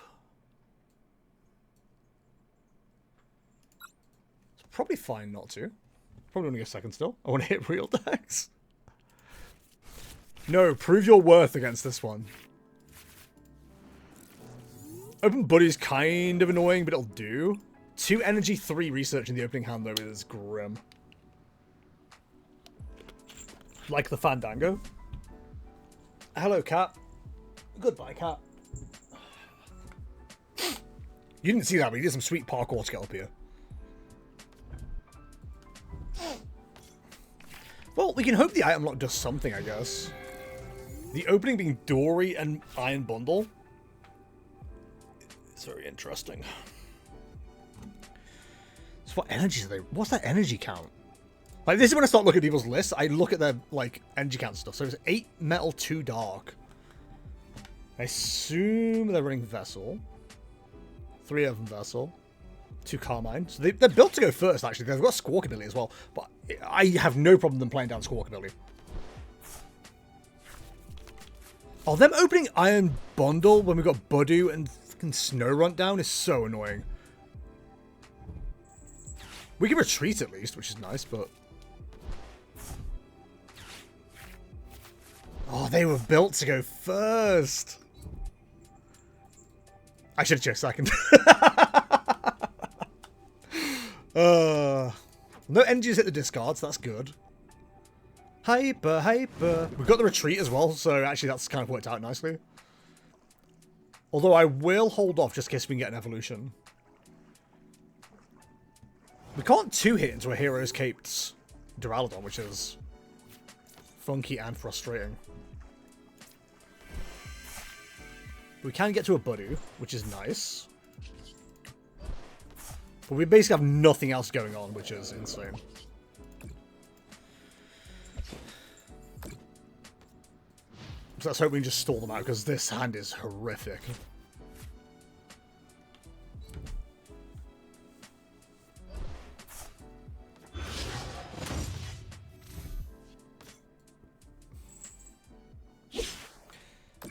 It's probably fine not to. Probably want to get second still. I want to hit real decks. No, prove your worth against this one. Open Buddy's kind of annoying, but it'll do. 2 energy, 3 research in the opening hand, though, is grim. Like the Fandango. Hello, cat. Goodbye, cat. You didn't see that, but he did some sweet parkour to get up here. Well, we can hope the item lock does something, I guess. The opening being Dory and Iron Bundle. It's very interesting. So what energies are they? What's that energy count? Like, this is when I start looking at people's lists. I look at their, like, energy count stuff. So it's 8 metal, 2 dark. I assume they're running Vessel. 3 of them Vessel. 2 Carmine. So they're built to go first, actually. They've got Squawk ability as well. But I have no problem them playing down Squawk ability. Oh, them opening Iron Bundle when we've got Budew and fucking Snorunt down is so annoying. We can retreat at least, which is nice, but... Oh, they were built to go first. I should have checked second. No energies hit the discards, that's good. Hyper, hyper. We've got the retreat as well, so actually that's kind of worked out nicely. Although I will hold off just in case we can get an evolution. We can't 2-hit into a Hero's Caped Duraludon, which is funky and frustrating. We can get to a Budew, which is nice. But we basically have nothing else going on, which is insane. So let's hope we can just stall them out, because this hand is horrific.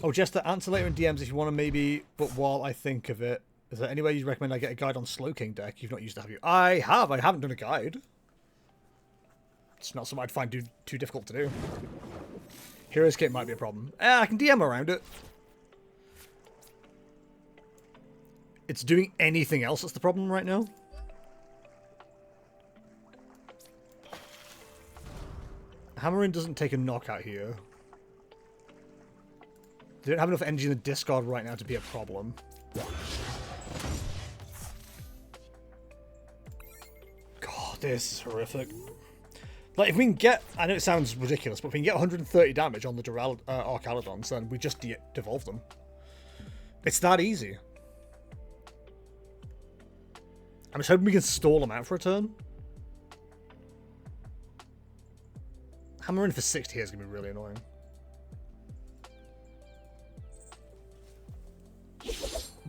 Oh, Jester, answer later in DMs if you want to maybe, but while I think of it, is there any way you'd recommend I get a guide on Slowking deck? You've not used to have you. I haven't done a guide. It's not something I'd find too difficult to do. Hero's Kit might be a problem. I can DM around it. It's doing anything else that's the problem right now. Hammering doesn't take a knockout here. They don't have enough energy in the discard right now to be a problem. God, this is horrific. Like, if we can get... I know it sounds ridiculous, but if we can get 130 damage on the Archaludons, then we just devolve them. It's that easy. I'm just hoping we can stall them out for a turn. Hammering for 60 here is going to be really annoying.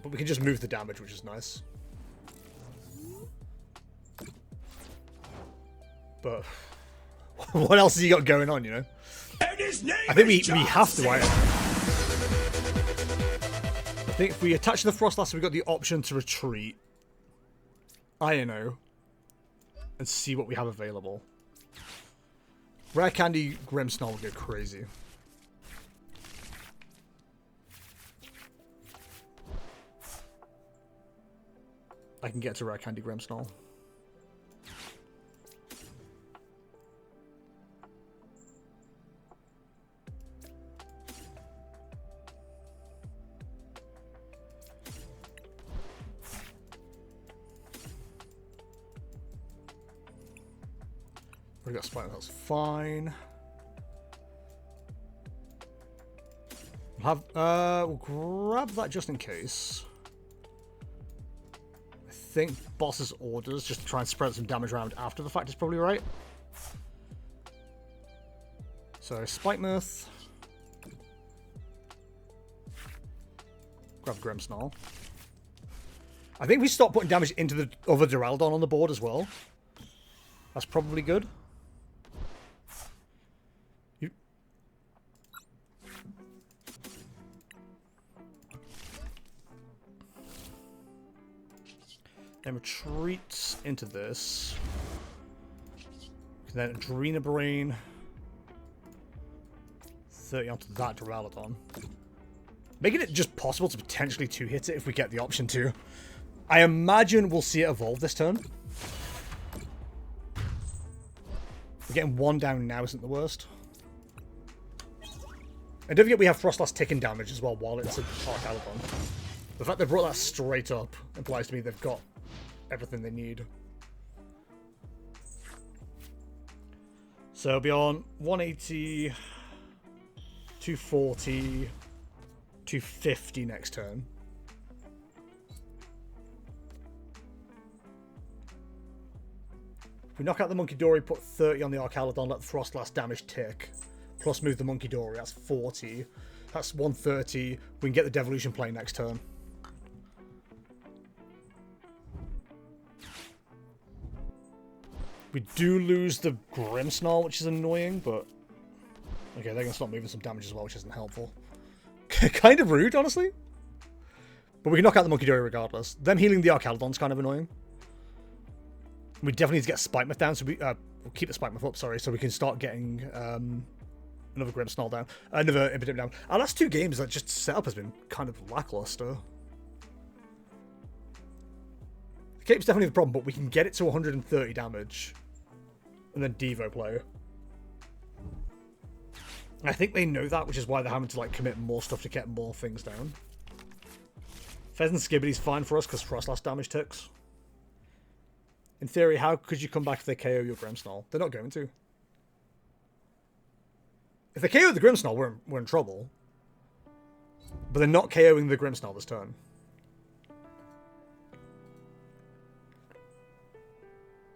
But we can just move the damage, which is nice. But what else has he got going on, you know? And his name I think we have to, right? I think if we attach the Froslass, we've got the option to retreat. Iono. And see what we have available. Rare Candy Grimmsnarl will go crazy. I can get to Rare Candy Grimmsnarl. We got Spikemuth, that's fine. We'll grab that just in case. I think boss's orders, just to try and spread some damage around after the fact, is probably right. So Spikemuth. Grab Grimmsnarl. I think we stop putting damage into the other Duraludon on the board as well. That's probably good. Then retreat into this. Then Adrena Brain. 30 onto that Duraludon. Making it just possible to potentially two-hit it if we get the option to. I imagine we'll see it evolve this turn. We're getting one down now isn't the worst. And don't forget we have Froslass ticking damage as well while it's an Archaludon. The fact they brought that straight up implies to me they've got everything they need. So it'll be on 180, 240, 250 next turn. If we knock out the Munkidori, put 30 on the Archaludon, let the Froslass damage tick. Plus move the Munkidori, that's 40. That's 130. We can get the Devolution play next turn. We do lose the Grimmsnarl, which is annoying, but... Okay, they're going to start moving some damage as well, which isn't helpful. Kind of rude, honestly. But we can knock out the Munkidori regardless. Them healing the Archaludon's kind of annoying. We definitely need to get Spikemuth down, so we'll keep the Spikemuth up, sorry, so we can start getting another Grimmsnarl down. Another Impidimp down. Our last two games, that just setup has been kind of lackluster. The Cape's definitely the problem, but we can get it to 130 damage. And then Devo play. I think they know that, which is why they're having to like commit more stuff to get more things down. Pheasant Skibbity's fine for us because Froslass damage ticks. In theory, how could you come back if they KO your Grimmsnarl? They're not going to. If they KO the Grimmsnarl, we're in trouble. But they're not KOing the Grimmsnarl this turn.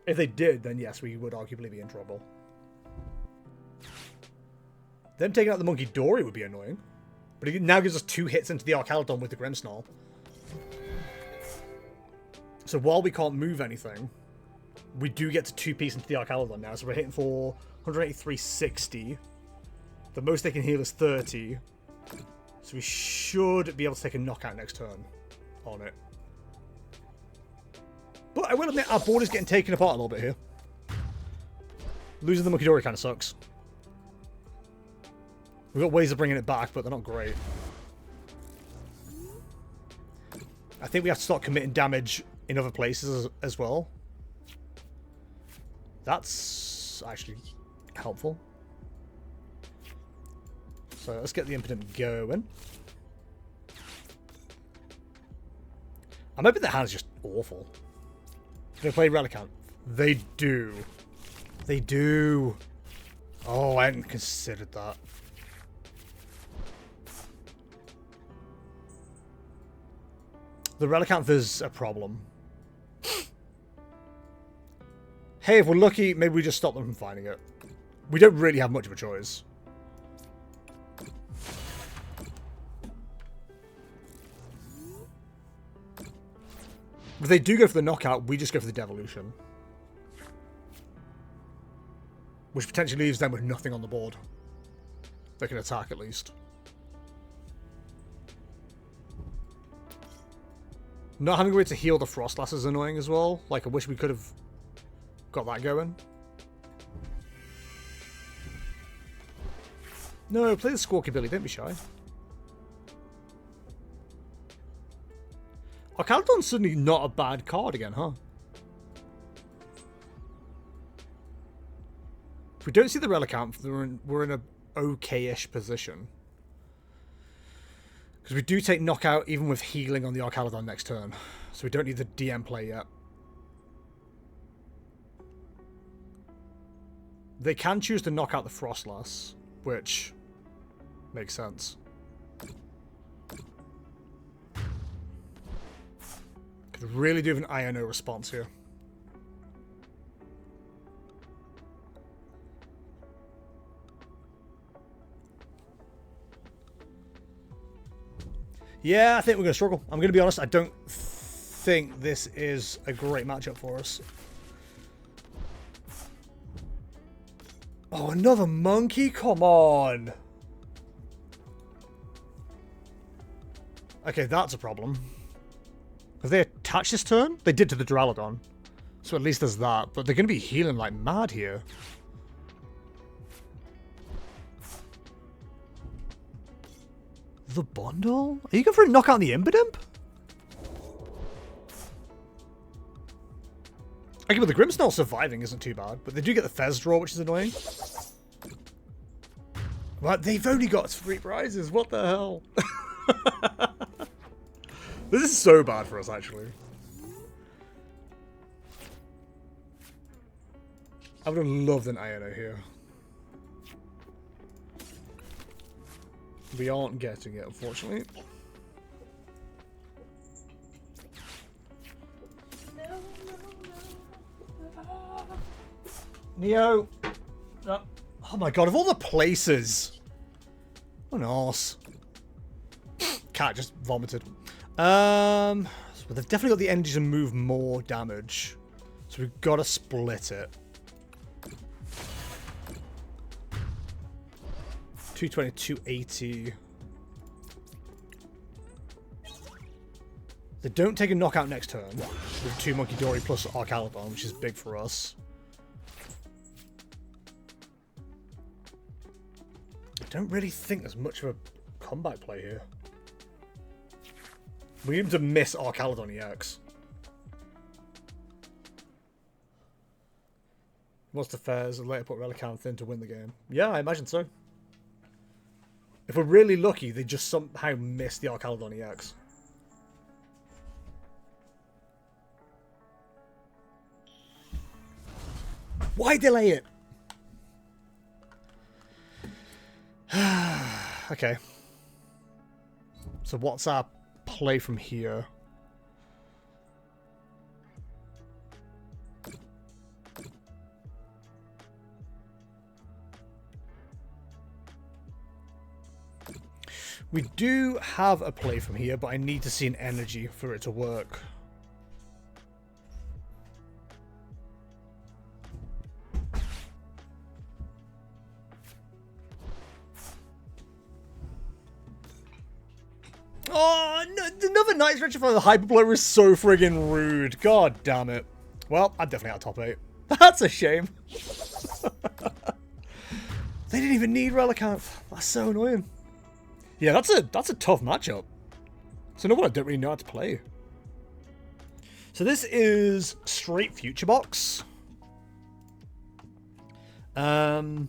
If they did, then yes, we would arguably be in trouble. Them taking out the Munkidori would be annoying. But it now gives us 2 hits into the Archaludon with the Grimmsnarl. So while we can't move anything, we do get to 2-piece into the Archaludon now. So we're hitting for 183.60. The most they can heal is 30. So we should be able to take a knockout next turn on it. But I will admit, our board is getting taken apart a little bit here. Losing the Munkidori kind of sucks. We've got ways of bringing it back, but they're not great. I think we have to start committing damage in other places as well. That's actually helpful. So let's get the Impidimp going. I'm hoping the hand's just awful. Do they play Relicanth? They do. They do. Oh, I hadn't considered that. The Relicanth is a problem. Hey, if we're lucky, maybe we just stop them from finding it. We don't really have much of a choice. If they do go for the knockout, we just go for the Devolution. Which potentially leaves them with nothing on the board. They can attack at least. Not having a way to heal the Froslass is annoying as well. Like, I wish we could have got that going. No, play the Squawky Billy, don't be shy. Archaludon's suddenly not a bad card again, huh? If we don't see the Relicanth, we're in a okay-ish position. Because we do take knockout even with healing on the Archaludon next turn. So we don't need the DM play yet. They can choose to knock out the Froslass, which makes sense. Could really do with an Iono response here. Yeah, I think we're going to struggle. I'm going to be honest, I don't think this is a great matchup for us. Oh, another monkey? Come on. Okay, that's a problem. Have they attached this turn? They did to the Duraludon. So at least there's that. But they're going to be healing like mad here. The bundle? Are you going for a knockout on the Impidimp? Okay, but the Grimmsnarl surviving isn't too bad. But they do get the Fez draw, which is annoying. But they've only got 3 prizes. What the hell? This is so bad for us, actually. I would have loved an Iono here. We aren't getting it, unfortunately. Neo! Oh my god, of all the places! What an arse. Cat just vomited. So they've definitely got the energy to move more damage. So we've got to split it. 220, 280. They don't take a knockout next turn with 2 Munkidori plus Archaludon, which is big for us. I don't really think there's much of a comeback play here. We need him to miss Archaludon EX. Wants to Fairs and later put Relicanth in to win the game. Yeah, I imagine so. If we're really lucky, they just somehow miss the Archaludon EX. Why delay it? Okay. So what's our play from here? We do have a play from here, but I need to see an energy for it to work. Oh, no, another Night Stretcher for the Hyper Blow is so friggin' rude. God damn it. Well, I'm definitely out top 8. That's a shame. They didn't even need Relicanth. That's so annoying. Yeah, that's a tough matchup. So no one I don't really know how to play. So this is straight Future Box. Again,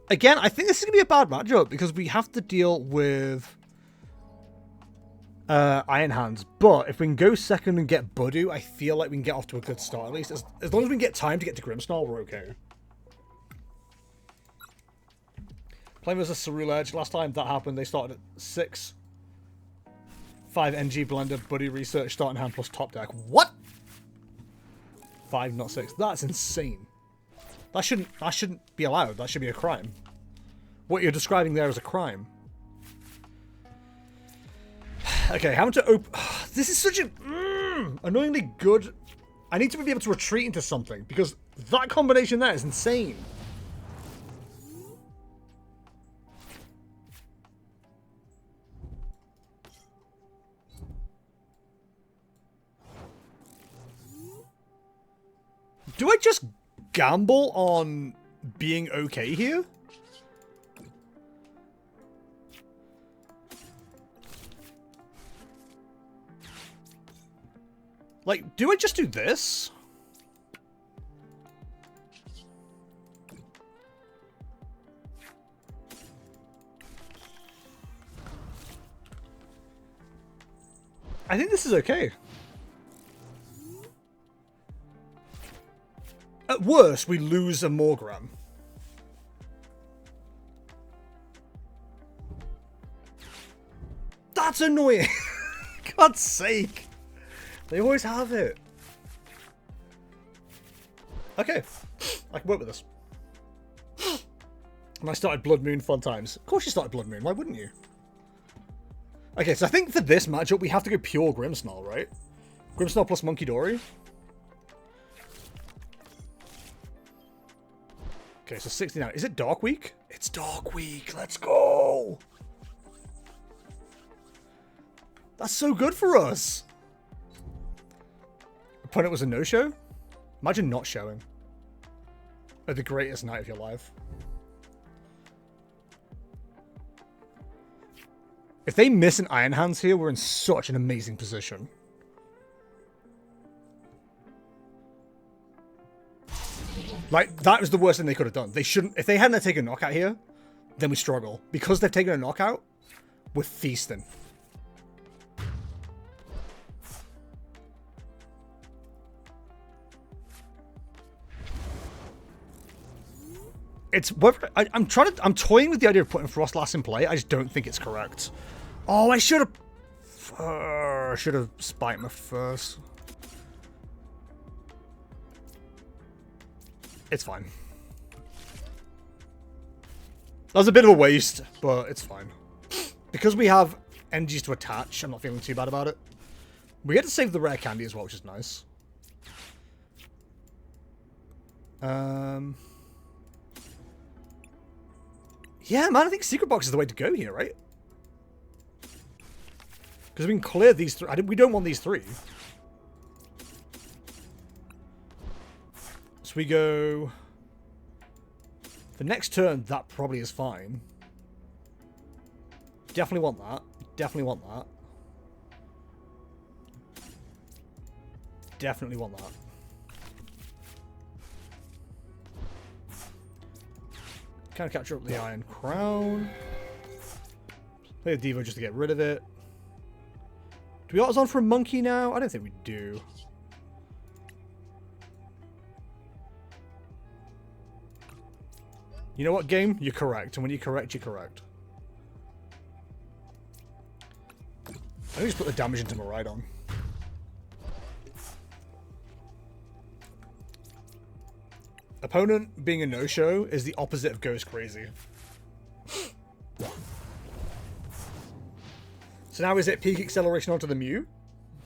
I think this is gonna be a bad matchup because we have to deal with Iron Hands. But if we can go second and get Budew, I feel like we can get off to a good start at least. As long as we can get time to get to Grimmsnarl, we're okay. Playing versus Ceruledge. Last time that happened, they started at 6. 5 NG blender, Buddy research, starting hand plus top deck. What? 5, not 6. That's insane. That shouldn't be allowed. That should be a crime. What you're describing there is a crime. Okay, how to open... This is such an annoyingly good... I need to be able to retreat into something because that combination there is insane. Do I just gamble on being okay here? Like, do I just do this? I think this is okay. At worst, we lose a Morgrem. That's annoying. God's sake. They always have it. Okay. I can work with this. And I started Bloodmoon, fun times. Of course you started Bloodmoon. Why wouldn't you? Okay, so I think for this matchup, we have to go pure Grimmsnarl, right? Grimmsnarl plus Munkidori. Okay, so 69. Is it Dark Week? It's Dark Week. Let's go. That's so good for us. Opponent was a no-show? Imagine not showing. At the greatest night of your life. If they miss an Iron Hands here, we're in such an amazing position. Like, that was the worst thing they could have done. They shouldn't... If they hadn't taken a knockout here, then we struggle. Because they've taken a knockout, we're feasting. It's... I'm toying with the idea of putting Froslass in play. I just don't think it's correct. Oh, I should have... should have Spikemuth first. It's fine. That was a bit of a waste, but it's fine. Because we have energies to attach, I'm not feeling too bad about it. We get to save the rare candy as well, which is nice. Yeah, man, I think Secret Box is the way to go here, right? Because we can clear these three. We don't want these 3. So we go... The next turn, that probably is fine. Definitely want that. Definitely want that. Definitely want that. Kind of capture up the Iron Crown. Play the Devo just to get rid of it. Do we Artazon for a monkey now? I don't think we do. You know what, game? You're correct. And when you're correct, you're correct. I think just put the damage into Miraidon. Opponent being a no-show is the opposite of goes crazy. So now is it peak acceleration onto the Mew?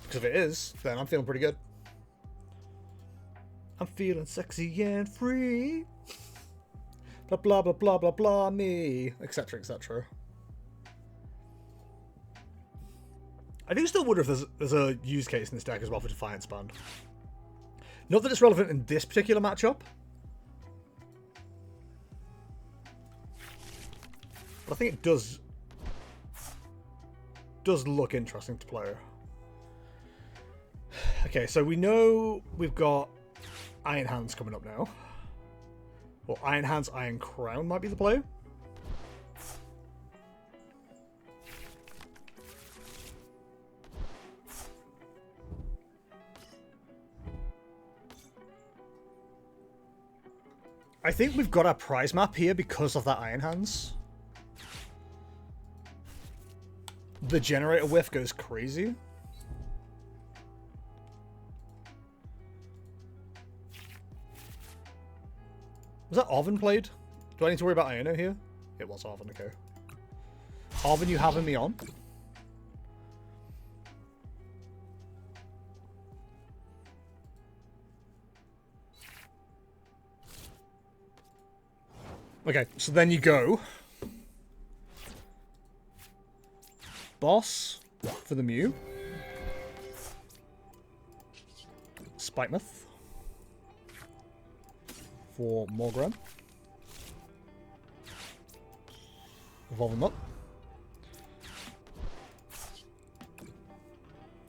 Because if it is, then I'm feeling pretty good. I'm feeling sexy and free. Blah, blah, blah, blah, blah, blah, me. Etc, etc. I do still wonder if there's a use case in this deck as well for Defiance Band. Not that it's relevant in this particular matchup. But I think it does look interesting to play. Okay, so we know we've got Iron Hands coming up now. Well, Iron Hands, Iron Crown might be the play. I think we've got our prize map here because of that Iron Hands. The generator whiff goes crazy. Was that Arven played? Do I need to worry about Iono here? It was Arven, okay. Arven, you having me on? Okay, so then you go. Boss for the Mew. Spikemuth for Morgrem. Evolve him up.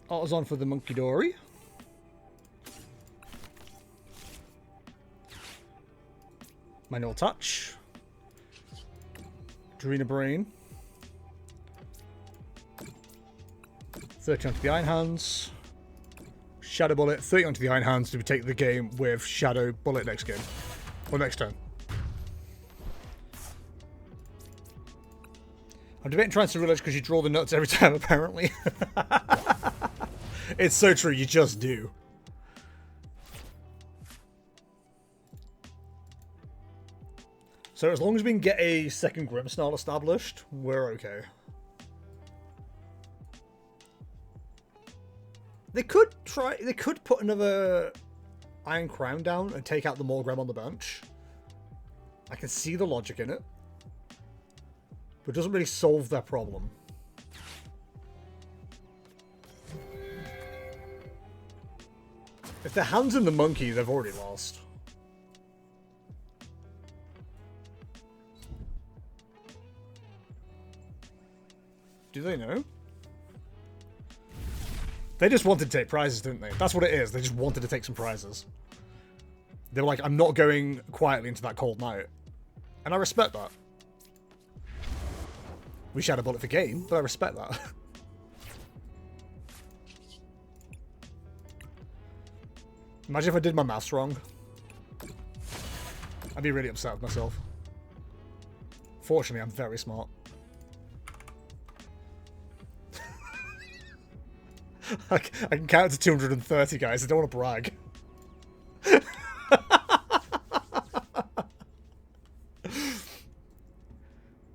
Artazon for the Munkidori. Manual Touch. Drina Brain. 30 onto the Iron Hands. Shadow Bullet. 30 onto the Iron Hands to take the game with Shadow Bullet next game. Or next turn. I'm debating trying to realize because you draw the nuts every time, apparently. It's so true, you just do. So as long as we can get a second Grimmsnarl established, we're okay. They could put another Iron Crown down and take out the Morgrem on the bench. I can see the logic in it. But it doesn't really solve their problem. If their hand's in the monkey, they've already lost. Do they know? They just wanted to take prizes, didn't they? That's what it is. They just wanted to take some prizes. They were like, I'm not going quietly into that cold night. And I respect that. We Shadow Bullet for game, but I respect that. Imagine if I did my maths wrong. I'd be really upset with myself. Fortunately, I'm very smart. I can count to 230, guys. I don't want to brag.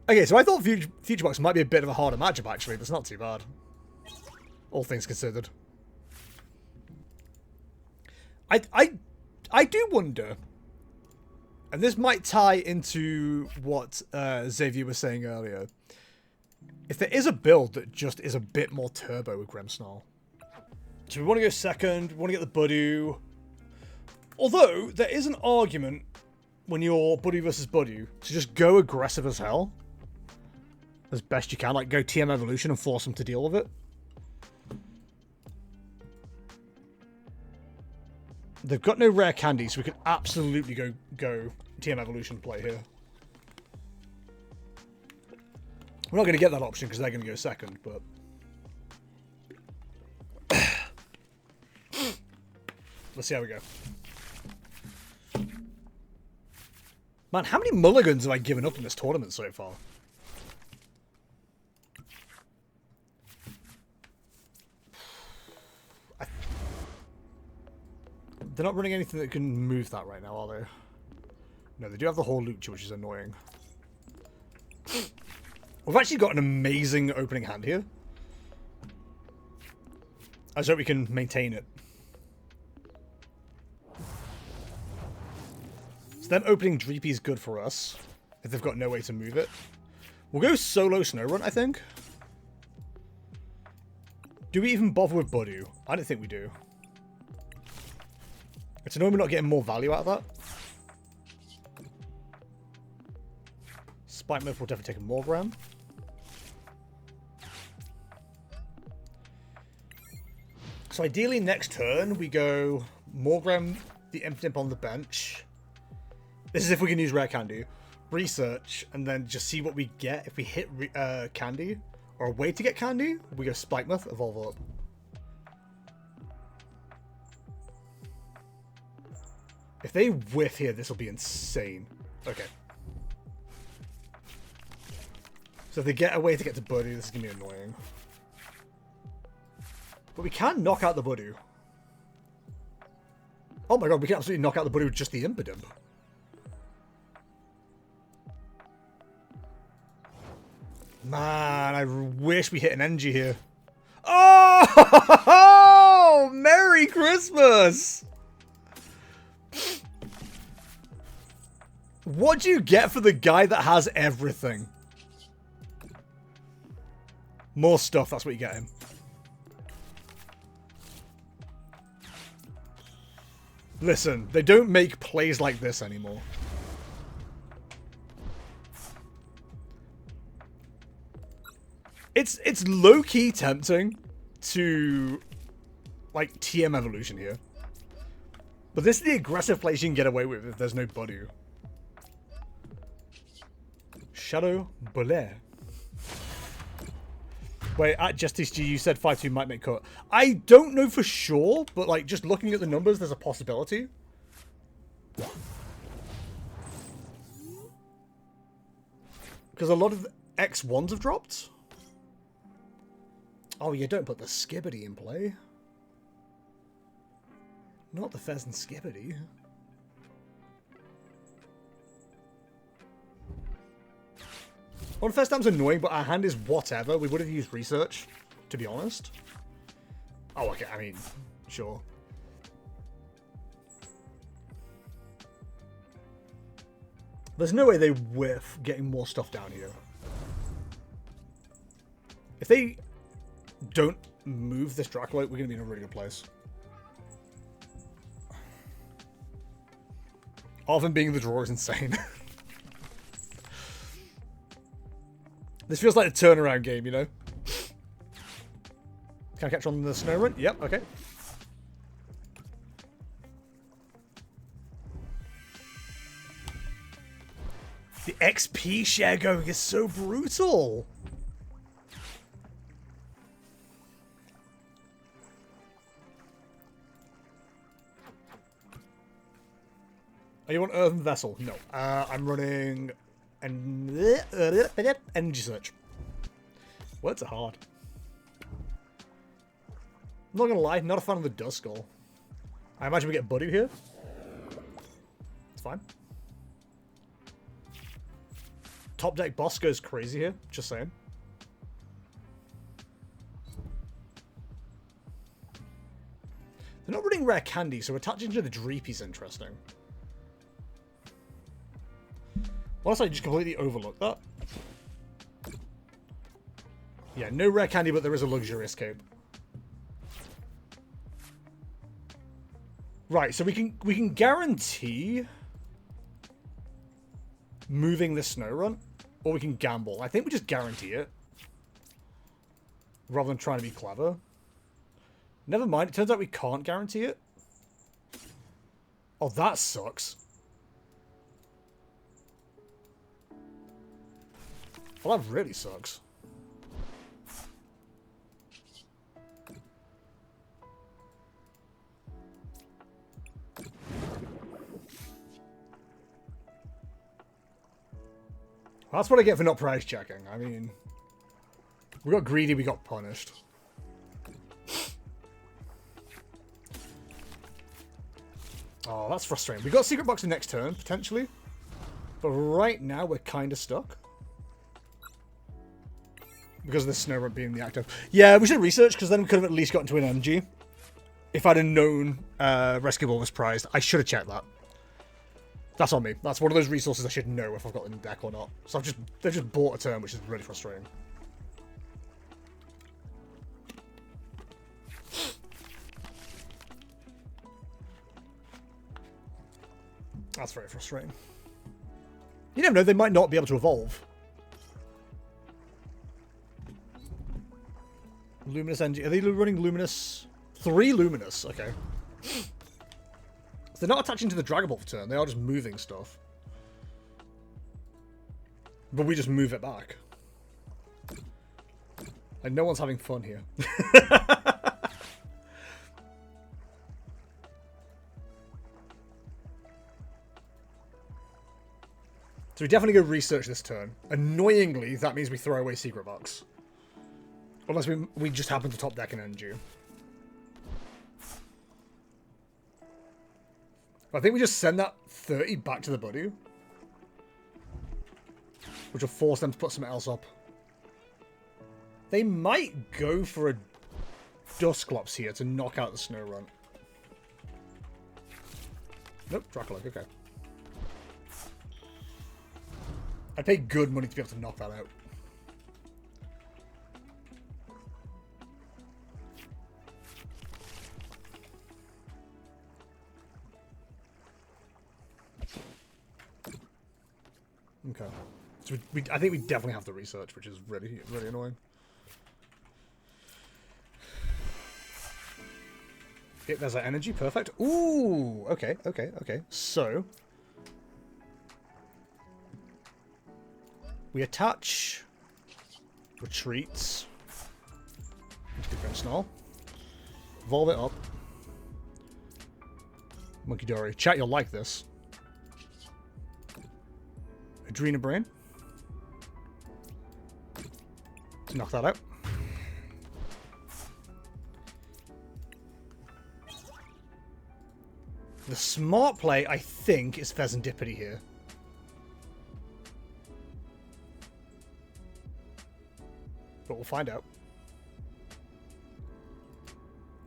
Okay, so I thought Future Box might be a bit of a harder matchup, actually, but it's not too bad. All things considered. I do wonder, and this might tie into what Xavier was saying earlier, if there is a build that just is a bit more turbo with Grimmsnarl. So we want to go second, we want to get the Budew. Although, there is an argument when you're Budew versus Budew to just go aggressive as hell. As best you can, like go TM Evolution and force them to deal with it. They've got no rare candy, so we could absolutely go TM Evolution play here. We're not going to get that option because they're going to go second, but... Let's see how we go. Man, how many mulligans have I given up in this tournament so far? They're not running anything that can move that right now, are they? No, they do have the whole Lucha, which is annoying. We've actually got an amazing opening hand here. I just hope we can maintain it. So them opening Dreepy is good for us, if they've got no way to move it. We'll go solo Snorunt, I think. Do we even bother with Budew? I don't think we do. It's annoying we're not getting more value out of that. Spikemuth will definitely take a Morgrem. So ideally next turn we go Morgrem, the Impidimp on the bench. This is if we can use Rare Candy. Research, and then just see what we get. If we hit Candy, or a way to get Candy, we go Spikemuth, evolve up. If they whiff here, this will be insane. Okay. So if they get a way to get to Budew, this is going to be annoying. But we can knock out the Budew. Oh my god, we can absolutely knock out the Budew with just the Impidimp. Man, I wish we hit an Energy here. Oh! Merry Christmas! What do you get for the guy that has everything? More stuff, that's what you get him. Listen, they don't make plays like this anymore. It's low-key tempting to, like, TM Evolution here. But this is the aggressive plays you can get away with if there's no Budew. Shadow Bolaire. Wait, at Justice G, you said 5-2 might make cut. I don't know for sure, but, like, just looking at the numbers, there's a possibility. Because a lot of X1s have dropped. Oh, you don't put the Skibbity in play. Not the Pheasant Skibbity. Well, the first time's annoying, but our hand is whatever. We would have used Research, to be honest. Oh, okay, I mean, sure. There's no way they whiff getting more stuff down here. If they don't move this Dracoloid, we're going to be in a really good place. Arven being the draw is insane. This feels like a turnaround game, you know? Can I catch on the Snorunt? Yep, okay. The XP share going is so brutal. Oh, you want Earthen Vessel? No. I'm running Energy Search. Words are hard. I'm not gonna lie, not a fan of the Duskull. I imagine we get Budew here. It's fine. Top deck boss goes crazy here, just saying. They're not running Rare Candy, so attaching to the Dreepy is interesting. Honestly, I just completely overlooked that. Yeah, no Rare Candy, but there is a Luxurious Cape. Right, so we can guarantee moving this Snorunt, or we can gamble. I think we just guarantee it, rather than trying to be clever. Never mind, it turns out we can't guarantee it. Oh, that sucks. Well, that really sucks. That's what I get for not price checking. I mean, we got greedy, we got punished. Oh, that's frustrating. We got Secret Box the next turn, potentially. But right now, we're kind of stuck. Because of the Snorunt being the active. Yeah, we should research, because then we could have at least gotten to an Energy. If I'd have known Rescue Board was prized, I should have checked that. That's on me. That's one of those resources I should know if I've got in the deck or not. So they've just bought a turn, which is really frustrating. That's very frustrating. You never know, they might not be able to evolve. Luminous Energy. Are they running Luminous? 3 Luminous. Okay. So they're not attaching to the Dragon Ball for turn. They are just moving stuff. But we just move it back. And no one's having fun here. So we definitely go research this turn. Annoyingly, that means we throw away Secret Box. Unless we just happen to top deck an energy. I think we just send that 30 back to the Budew. Which will force them to put something else up. They might go for a Dusclops here to knock out the Snorunt. Nope, Dracolic, okay. I'd pay good money to be able to knock that out. Okay. So I think we definitely have the research, which is really, really annoying. Yeah, there's that energy. Perfect. Ooh! Okay, okay, okay. So we attach retreats into the Grimmsnarl. Evolve it up. Munkidori. Chat, you'll like this. Adrena Brain. Let's knock that out. The smart play, I think, is Pheasantipity here. But we'll find out.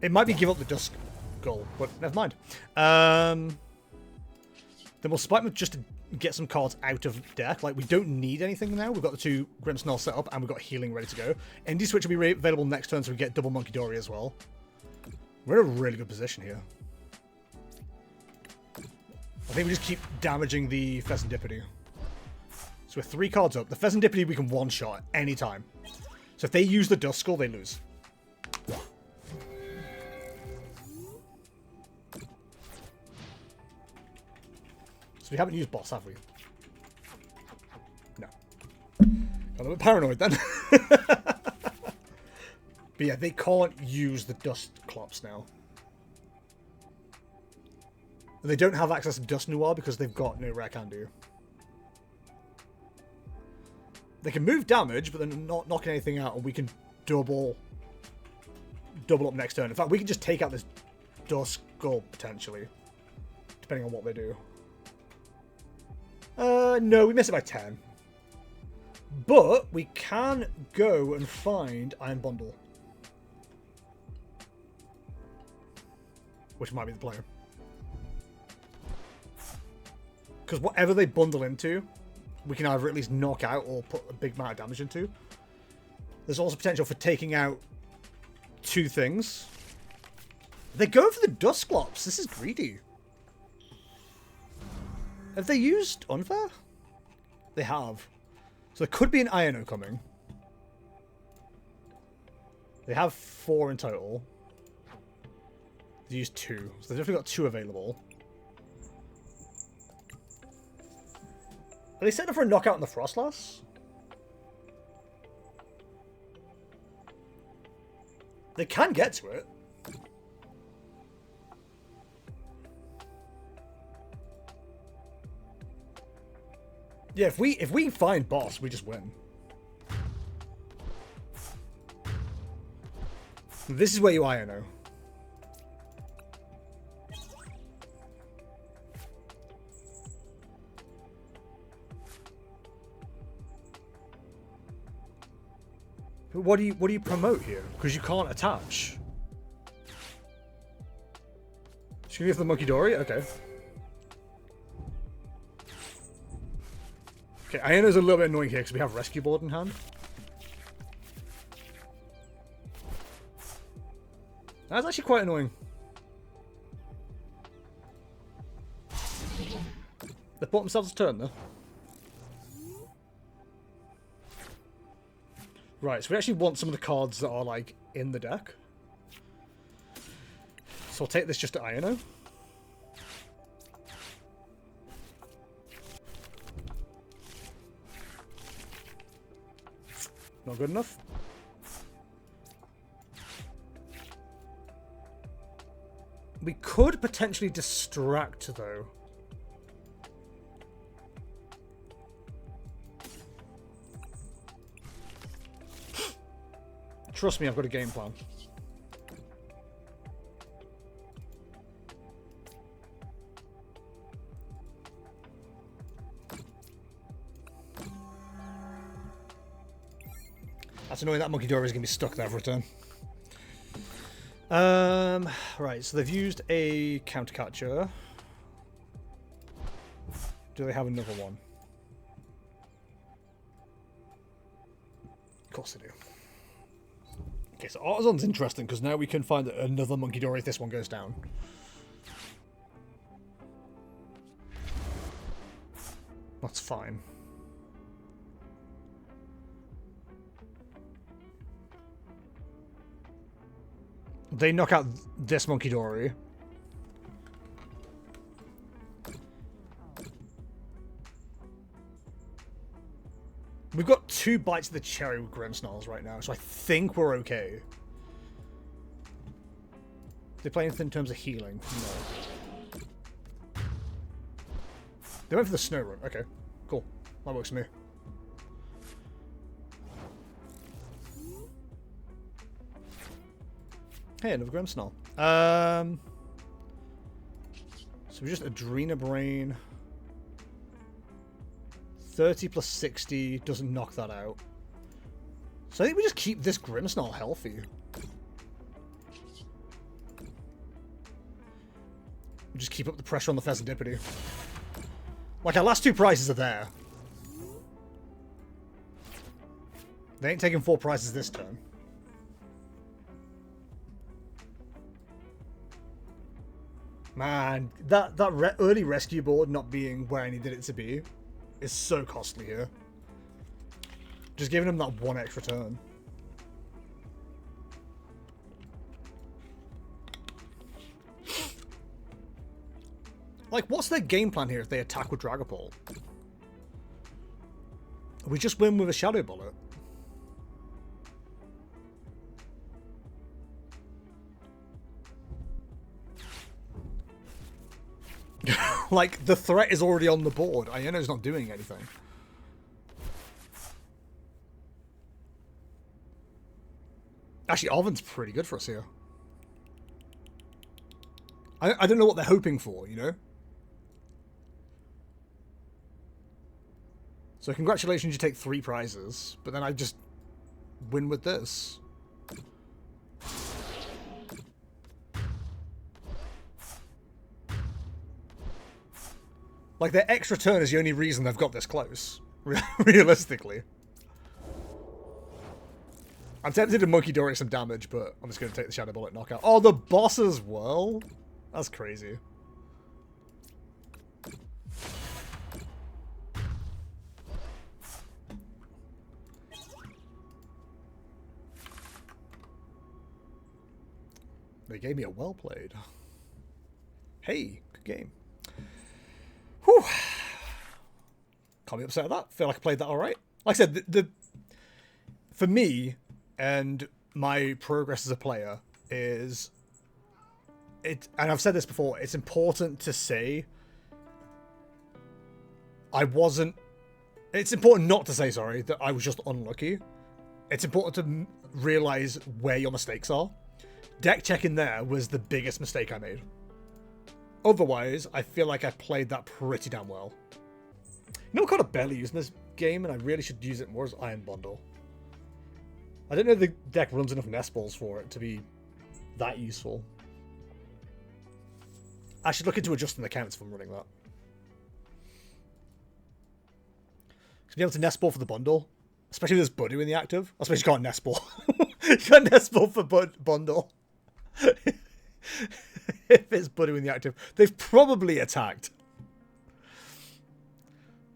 It might be give up the Dusk goal, but never mind. Then we'll Spikemuth just to get some cards out of deck. Like, we don't need anything now. We've got the 2 Grimmsnarl set up, and we've got healing ready to go. Energy Switch will be available next turn, so we get double Munkidori as well. We're in a really good position here. I think we just keep damaging the Pheasantipity. So we're 3 cards up. The Pheasantipity we can one-shot at any time. So if they use the Duskull, they lose. So we haven't used boss, have we? No. Got a little bit paranoid then. But yeah, they can't use the Dusclops now. They don't have access to Dust Noir because they've got no Rare Candy. They can move damage, but they're not knocking anything out, and we can double up next turn. In fact, we can just take out this Duskull, potentially. Depending on what they do. No, we miss it by 10. But we can go and find Iron Bundle. Which might be the player. Because whatever they bundle into, we can either at least knock out or put a big amount of damage into. There's also potential for taking out 2 things. They go for the Dusclops. This is greedy. Have they used Unfair? They have. So there could be an Iono coming. They have 4 in total. They used 2. So they've definitely got 2 available. Are they setting up for a knockout in the Froslass? They can get to it. Yeah, if we find boss, we just win. This is where you Iono. But what do you promote here? Because you can't attach. Should we go for the Munkidori? Okay. Okay, Iono's a little bit annoying here because we have Rescue Board in hand. That's actually quite annoying. They bought themselves a turn, though. Right, so we actually want some of the cards that are, like, in the deck. So I'll take this just to Iono. Not good enough. We could potentially distract, though. Trust me, I've got a game plan. That's annoying. That Munkidori is going to be stuck there for a turn. Right, so they've used a counter catcher. Do they have another one? Of course they do. Okay, so Artazon's interesting because now we can find another Munkidori if this one goes down. That's fine. They knock out this Munkidori. We've got 2 bites of the cherry with Grimmsnarls right now, so I think we're okay. They play anything in terms of healing? No. They went for the Snorunt. Okay, cool. That works for me. Hey, another Grimmsnarl. So we just Adrena Brain. 30 plus 60 doesn't knock that out. So I think we just keep this Grimmsnarl healthy. We just keep up the pressure on the Pheasantipity. Like, our last 2 prizes are there. They ain't taking 4 prizes this turn. Man, that early rescue board not being where I needed it to be is so costly here. Just giving him that 1 extra turn. Like, what's their game plan here if they attack with Dragapult? We just win with a Shadow Bullet. Like, the threat is already on the board. Iono's not doing anything. Actually, Arven's pretty good for us here. I don't know what they're hoping for, you know? So congratulations, you take 3 prizes. But then I just win with this. Like, their extra turn is the only reason they've got this close. Realistically. I'm tempted to Munkidori some damage, but I'm just going to take the Shadow Bullet knockout. Oh, the boss as well? That's crazy. They gave me a well played. Hey, good game. Whew. Can't be upset at that. Feel like I played that alright. Like I said, for me and my progress as a player is and I've said this before, it's important to say it's important not to say, sorry, that I was just unlucky. It's important to realize where your mistakes are. Deck checking there was the biggest mistake I made. Otherwise, I feel like I played that pretty damn well. You know what card I barely use in this game, and I really should use it more, as Iron Bundle. I don't know if the deck runs enough nest balls for it to be that useful. I should look into adjusting the counts if I'm running that. To be able to nest ball for the bundle, especially if there's Budew in the active. I suppose you can't nest ball. You can't nest ball for bundle. If it's Budew in the active, they've probably attacked.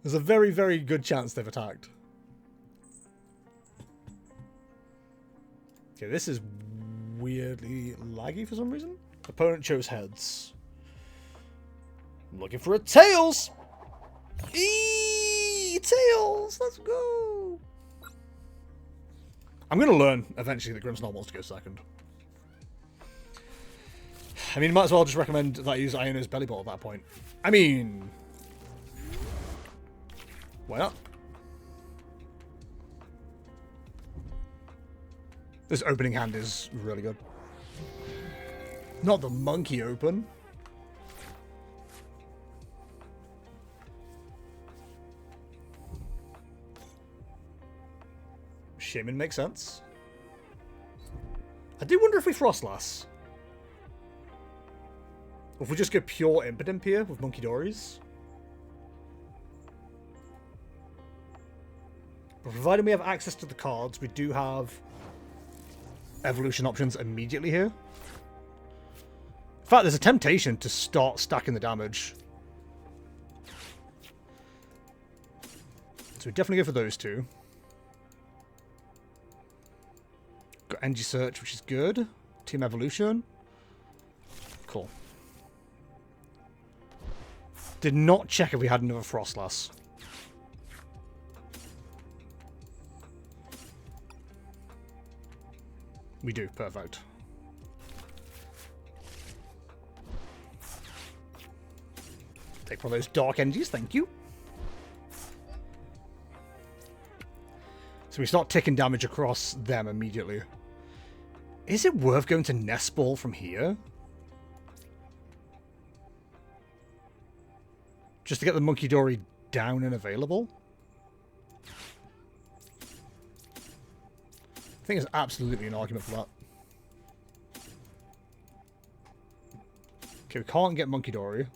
There's a very, very good chance they've attacked. Okay, this is weirdly laggy for some reason. Opponent chose heads. I'm looking for a tails! Eee! Tails! Let's go! I'm going to learn eventually that Grimmsnarl wants to go second. I mean, might as well just recommend that I use Iono's Belly Ball at that point. I mean... why not? This opening hand is really good. Not the monkey open. Shaymin makes sense. I do wonder if we Froslass. Or if we just go pure Impidimp here with Munkidoris. But provided we have access to the cards, we do have evolution options immediately here. In fact, there's a temptation to start stacking the damage. So we definitely go for those two. Got Energy Search, which is good. Team Evolution. Cool. Did not check if we had another Froslass. We do, perfect. Take one of those dark energies, thank you. So we start ticking damage across them immediately. Is it worth going to Nest Ball from here? Just to get the Munkidori down and available? I think there's absolutely an argument for that. Okay, we can't get Munkidori.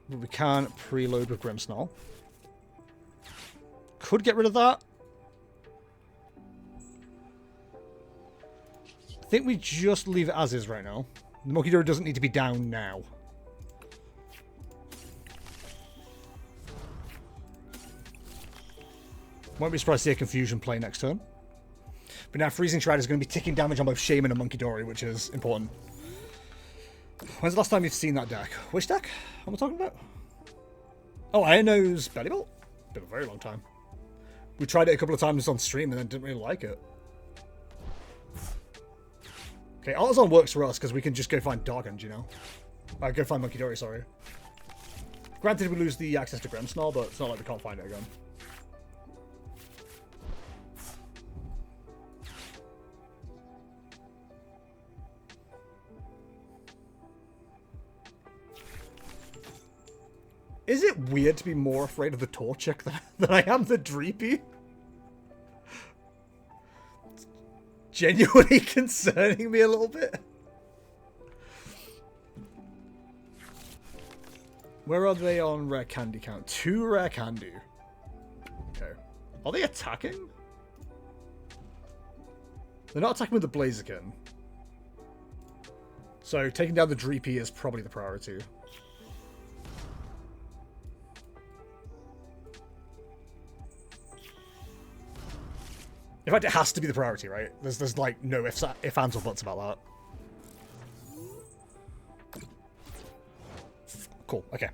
But we can preload with Grimmsnarl. Could get rid of that. I think we just leave it as is right now. The Munkidori doesn't need to be down now. Won't be surprised to see a Confusion play next turn. But now Freezing Shroud is going to be ticking damage on both Shaymin and Munkidori, which is important. When's the last time you've seen that deck? Which deck? What am I talking about? Oh, Iono's Belly Ball? Been a very long time. We tried it a couple of times on stream and then didn't really like it. Okay, Artazon works for us because we can just go find Dark Energy now. Go find Munkidori, sorry. Granted, we lose the access to Grimmsnarl, but it's not like we can't find it again. Is it weird to be more afraid of the Torchic than I am the Dreepy? It's genuinely concerning me a little bit. Where are they on Rare Candy count? 2 Rare Candy. Okay. Are they attacking? They're not attacking with the Blazerkin. So taking down the Dreepy is probably the priority. In fact, it has to be the priority, right? There's like no ifs, ands, or buts about that. Cool. Okay.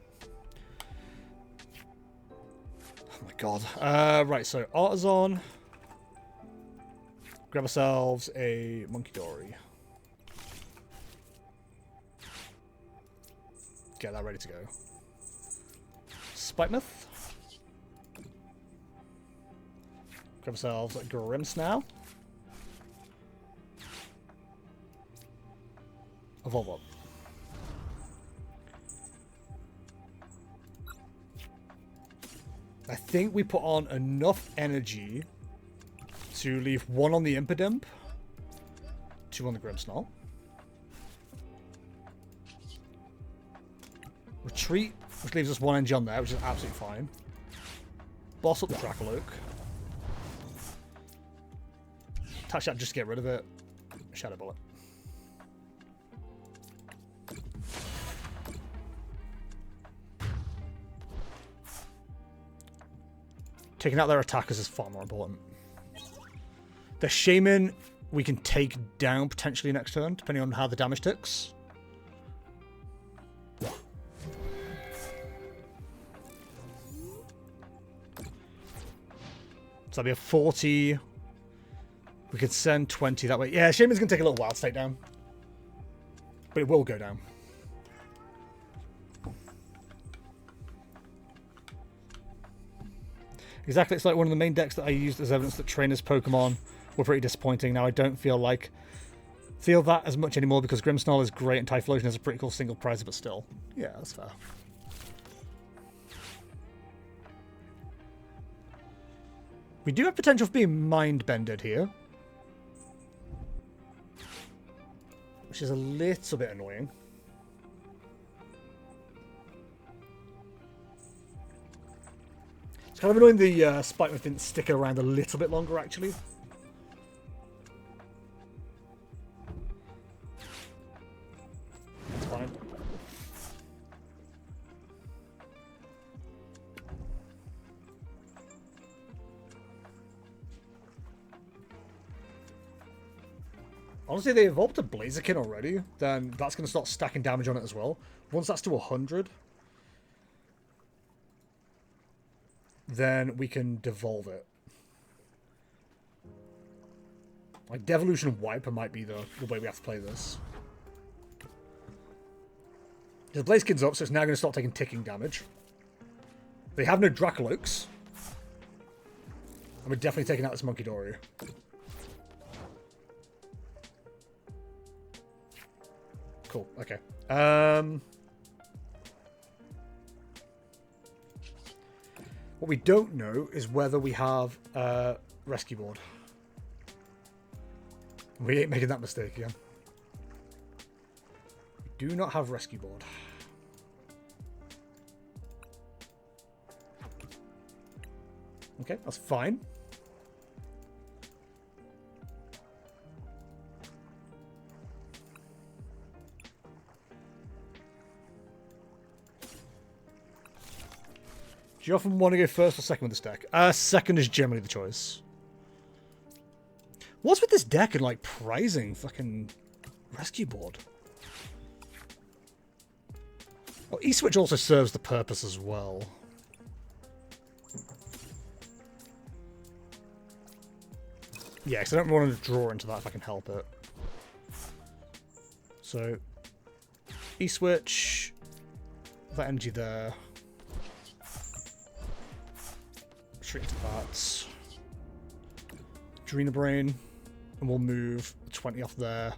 Oh my god. Right. So Artazon. Grab ourselves a Munkidori. Get that ready to go. Spikemuth. Grab ourselves a Grimmsnarl. Evolve up. I think we put on enough energy to leave 1 on the Impidimp, 2 on the Grimmsnarl. Retreat, which leaves us 1 energy on there, which is absolutely fine. Boss up the Archaludon. Touch that just to get rid of it. Shadow Bullet. Taking out their attackers is far more important. The Shaymin we can take down potentially next turn, depending on how the damage ticks. So that'll be a 40. We could send 20 that way. Yeah, Shaymin's going to take a little while to take down. But it will go down. Exactly, it's like one of the main decks that I used as evidence that trainers' Pokemon were pretty disappointing. Now I don't feel that as much anymore because Grimmsnarl is great and Typhlosion is a pretty cool single prize, but still. Yeah, that's fair. We do have potential for being mind-bended here. Which is a little bit annoying. It's kind of annoying the Spikemuth didn't stick around a little bit longer, actually. It's fine. Honestly, they evolved a Blazerkin already, then that's going to start stacking damage on it as well. Once that's to 100... then we can devolve it. Like, Devolution and Wiper might be the way we have to play this. The Blaziken's up, so it's now going to start taking ticking damage. They have no Dracoloaks. And we're definitely taking out this Munkidori. Cool, okay. What we don't know is whether we have Rescue Board. We ain't making that mistake again. We do not have Rescue Board. Okay, that's fine. Do you often want to go first or second with this deck? Second is generally the choice. What's with this deck and, like, prizing fucking Rescue Board? Well, E-Switch also serves the purpose as well. Yeah, because I don't want to draw into that if I can help it. So, E-Switch, that energy there. Straight into that. Drina Brain. And we'll move 20 off there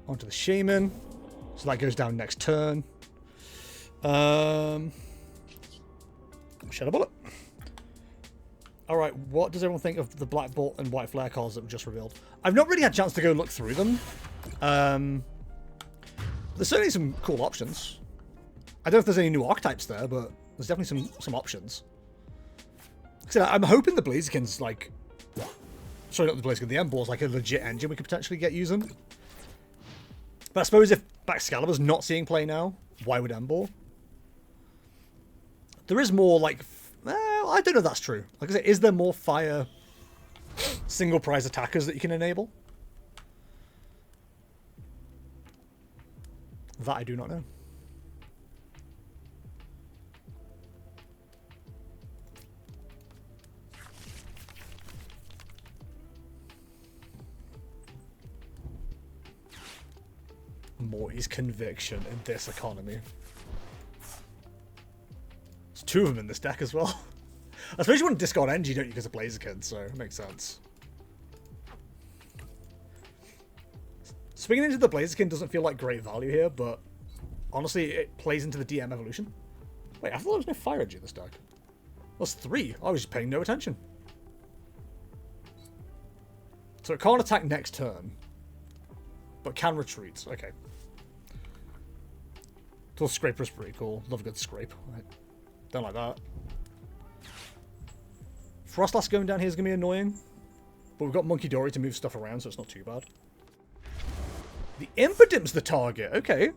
onto the Shaymin. So that goes down next turn. Shadow Bullet. Alright, what does everyone think of the Black Bolt and White Flare cards that were just revealed? I've not really had a chance to go look through them. There's certainly some cool options. I don't know if there's any new archetypes there, but there's definitely some options. So I'm hoping the Blazerkin's like... Sorry, not the Blaziken, the Embor's like a legit engine we could potentially get using. But I suppose if Baxcalibur's not seeing play now, why would Embor? There is more like... Well, I don't know if that's true. Like I said, is there more fire single prize attackers that you can enable? That I do not know. Morty's conviction in this economy. There's two of them in this deck as well. I suppose you want to discard Energy, don't you, because of Blazerkin, so it makes sense. Swinging into the Blazerkin doesn't feel like great value here, but honestly, it plays into the DM evolution. Wait, I thought there was no fire energy in this deck. That's 3. I was just paying no attention. So it can't attack next turn, but can retreat. Okay. Tool Scraper's pretty cool. Love a good scrape. Right. Don't like that. Froslass going down here is going to be annoying. But we've got Munkidori to move stuff around, so it's not too bad. The Impidimp's the target. Okay.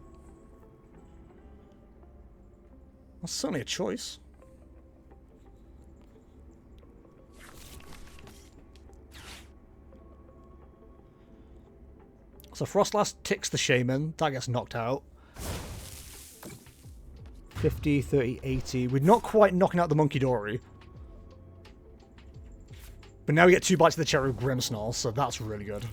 That's certainly a choice. So Froslass ticks the Shaymin. That gets knocked out. 50, 30, 80. We're not quite knocking out the Munkidori. But now we get 2 bites of the cherry with Grimmsnarl, so that's really good.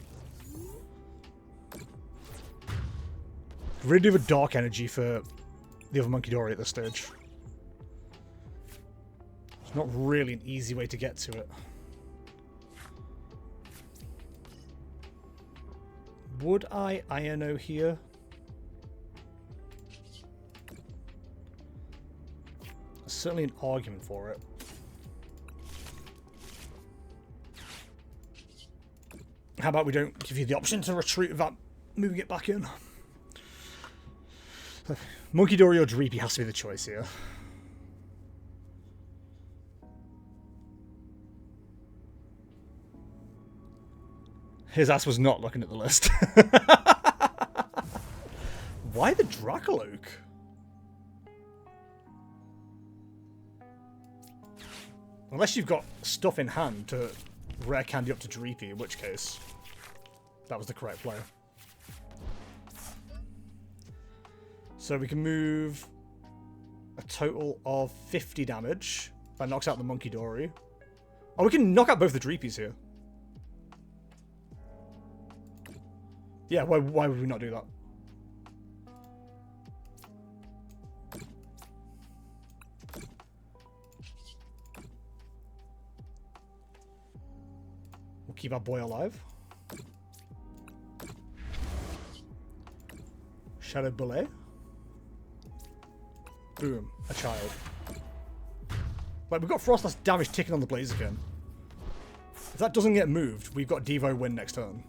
Really do have a dark energy for the other Munkidori at this stage. It's not really an easy way to get to it. Would I Iono here? There's certainly an argument for it. How about we don't give you the option to retreat without moving it back in? Munkidori or Dreepy has to be the choice here. His ass was not looking at the list. Why the Dracoloak? Unless you've got stuff in hand to Rare Candy up to Dreepy, in which case that was the correct play. So we can move a total of 50 damage. That knocks out the Munkidori. Oh, we can knock out both the Dreepies here. Yeah, why would we not do that? We'll keep our boy alive. Shadow Bullet. Boom. A child. Right, we've got Froslass damage ticking on the Blazerkin. If that doesn't get moved, we've got Devo win next turn.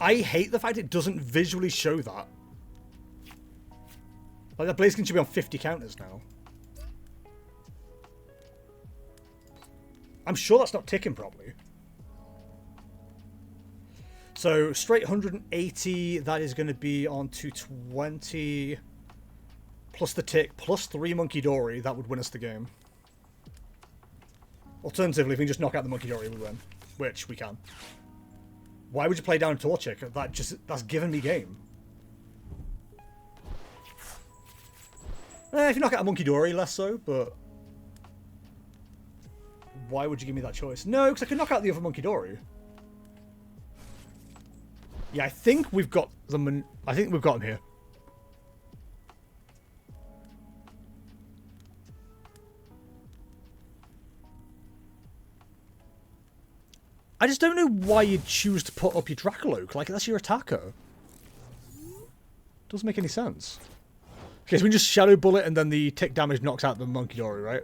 I hate the fact it doesn't visually show that. Like, the Blazerkin should be on 50 counters now. I'm sure that's not ticking properly. So, straight 180, that is going to be on 220. Plus the tick, plus 3 Munkidori, that would win us the game. Alternatively, if we can just knock out the Munkidori, we win. Which, we can. Why would you play down Torchic? That's given me game. If you knock out a Munkidori, less so, but... Why would you give me that choice? No, because I can knock out the other Munkidori. Yeah, I think we've got them. I think we've got them here. I just don't know why you'd choose to put up your Dracoloak. Like, that's your attacker. Doesn't make any sense. Okay, so we just Shadow Bullet and then the tick damage knocks out the Munkidori, right?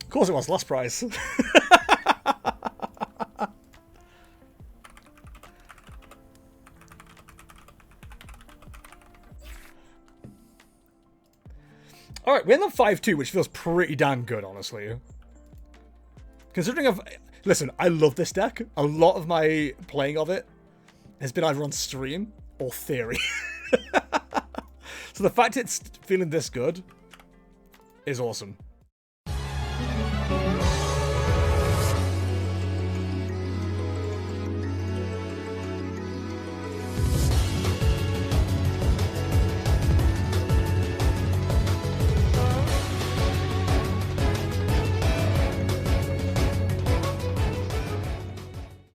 Of course it was, last prize. Alright, we end on 5-2, which feels pretty damn good, honestly. Considering Listen, I love this deck. A lot of my playing of it has been either on stream or theory. So the fact it's feeling this good is awesome.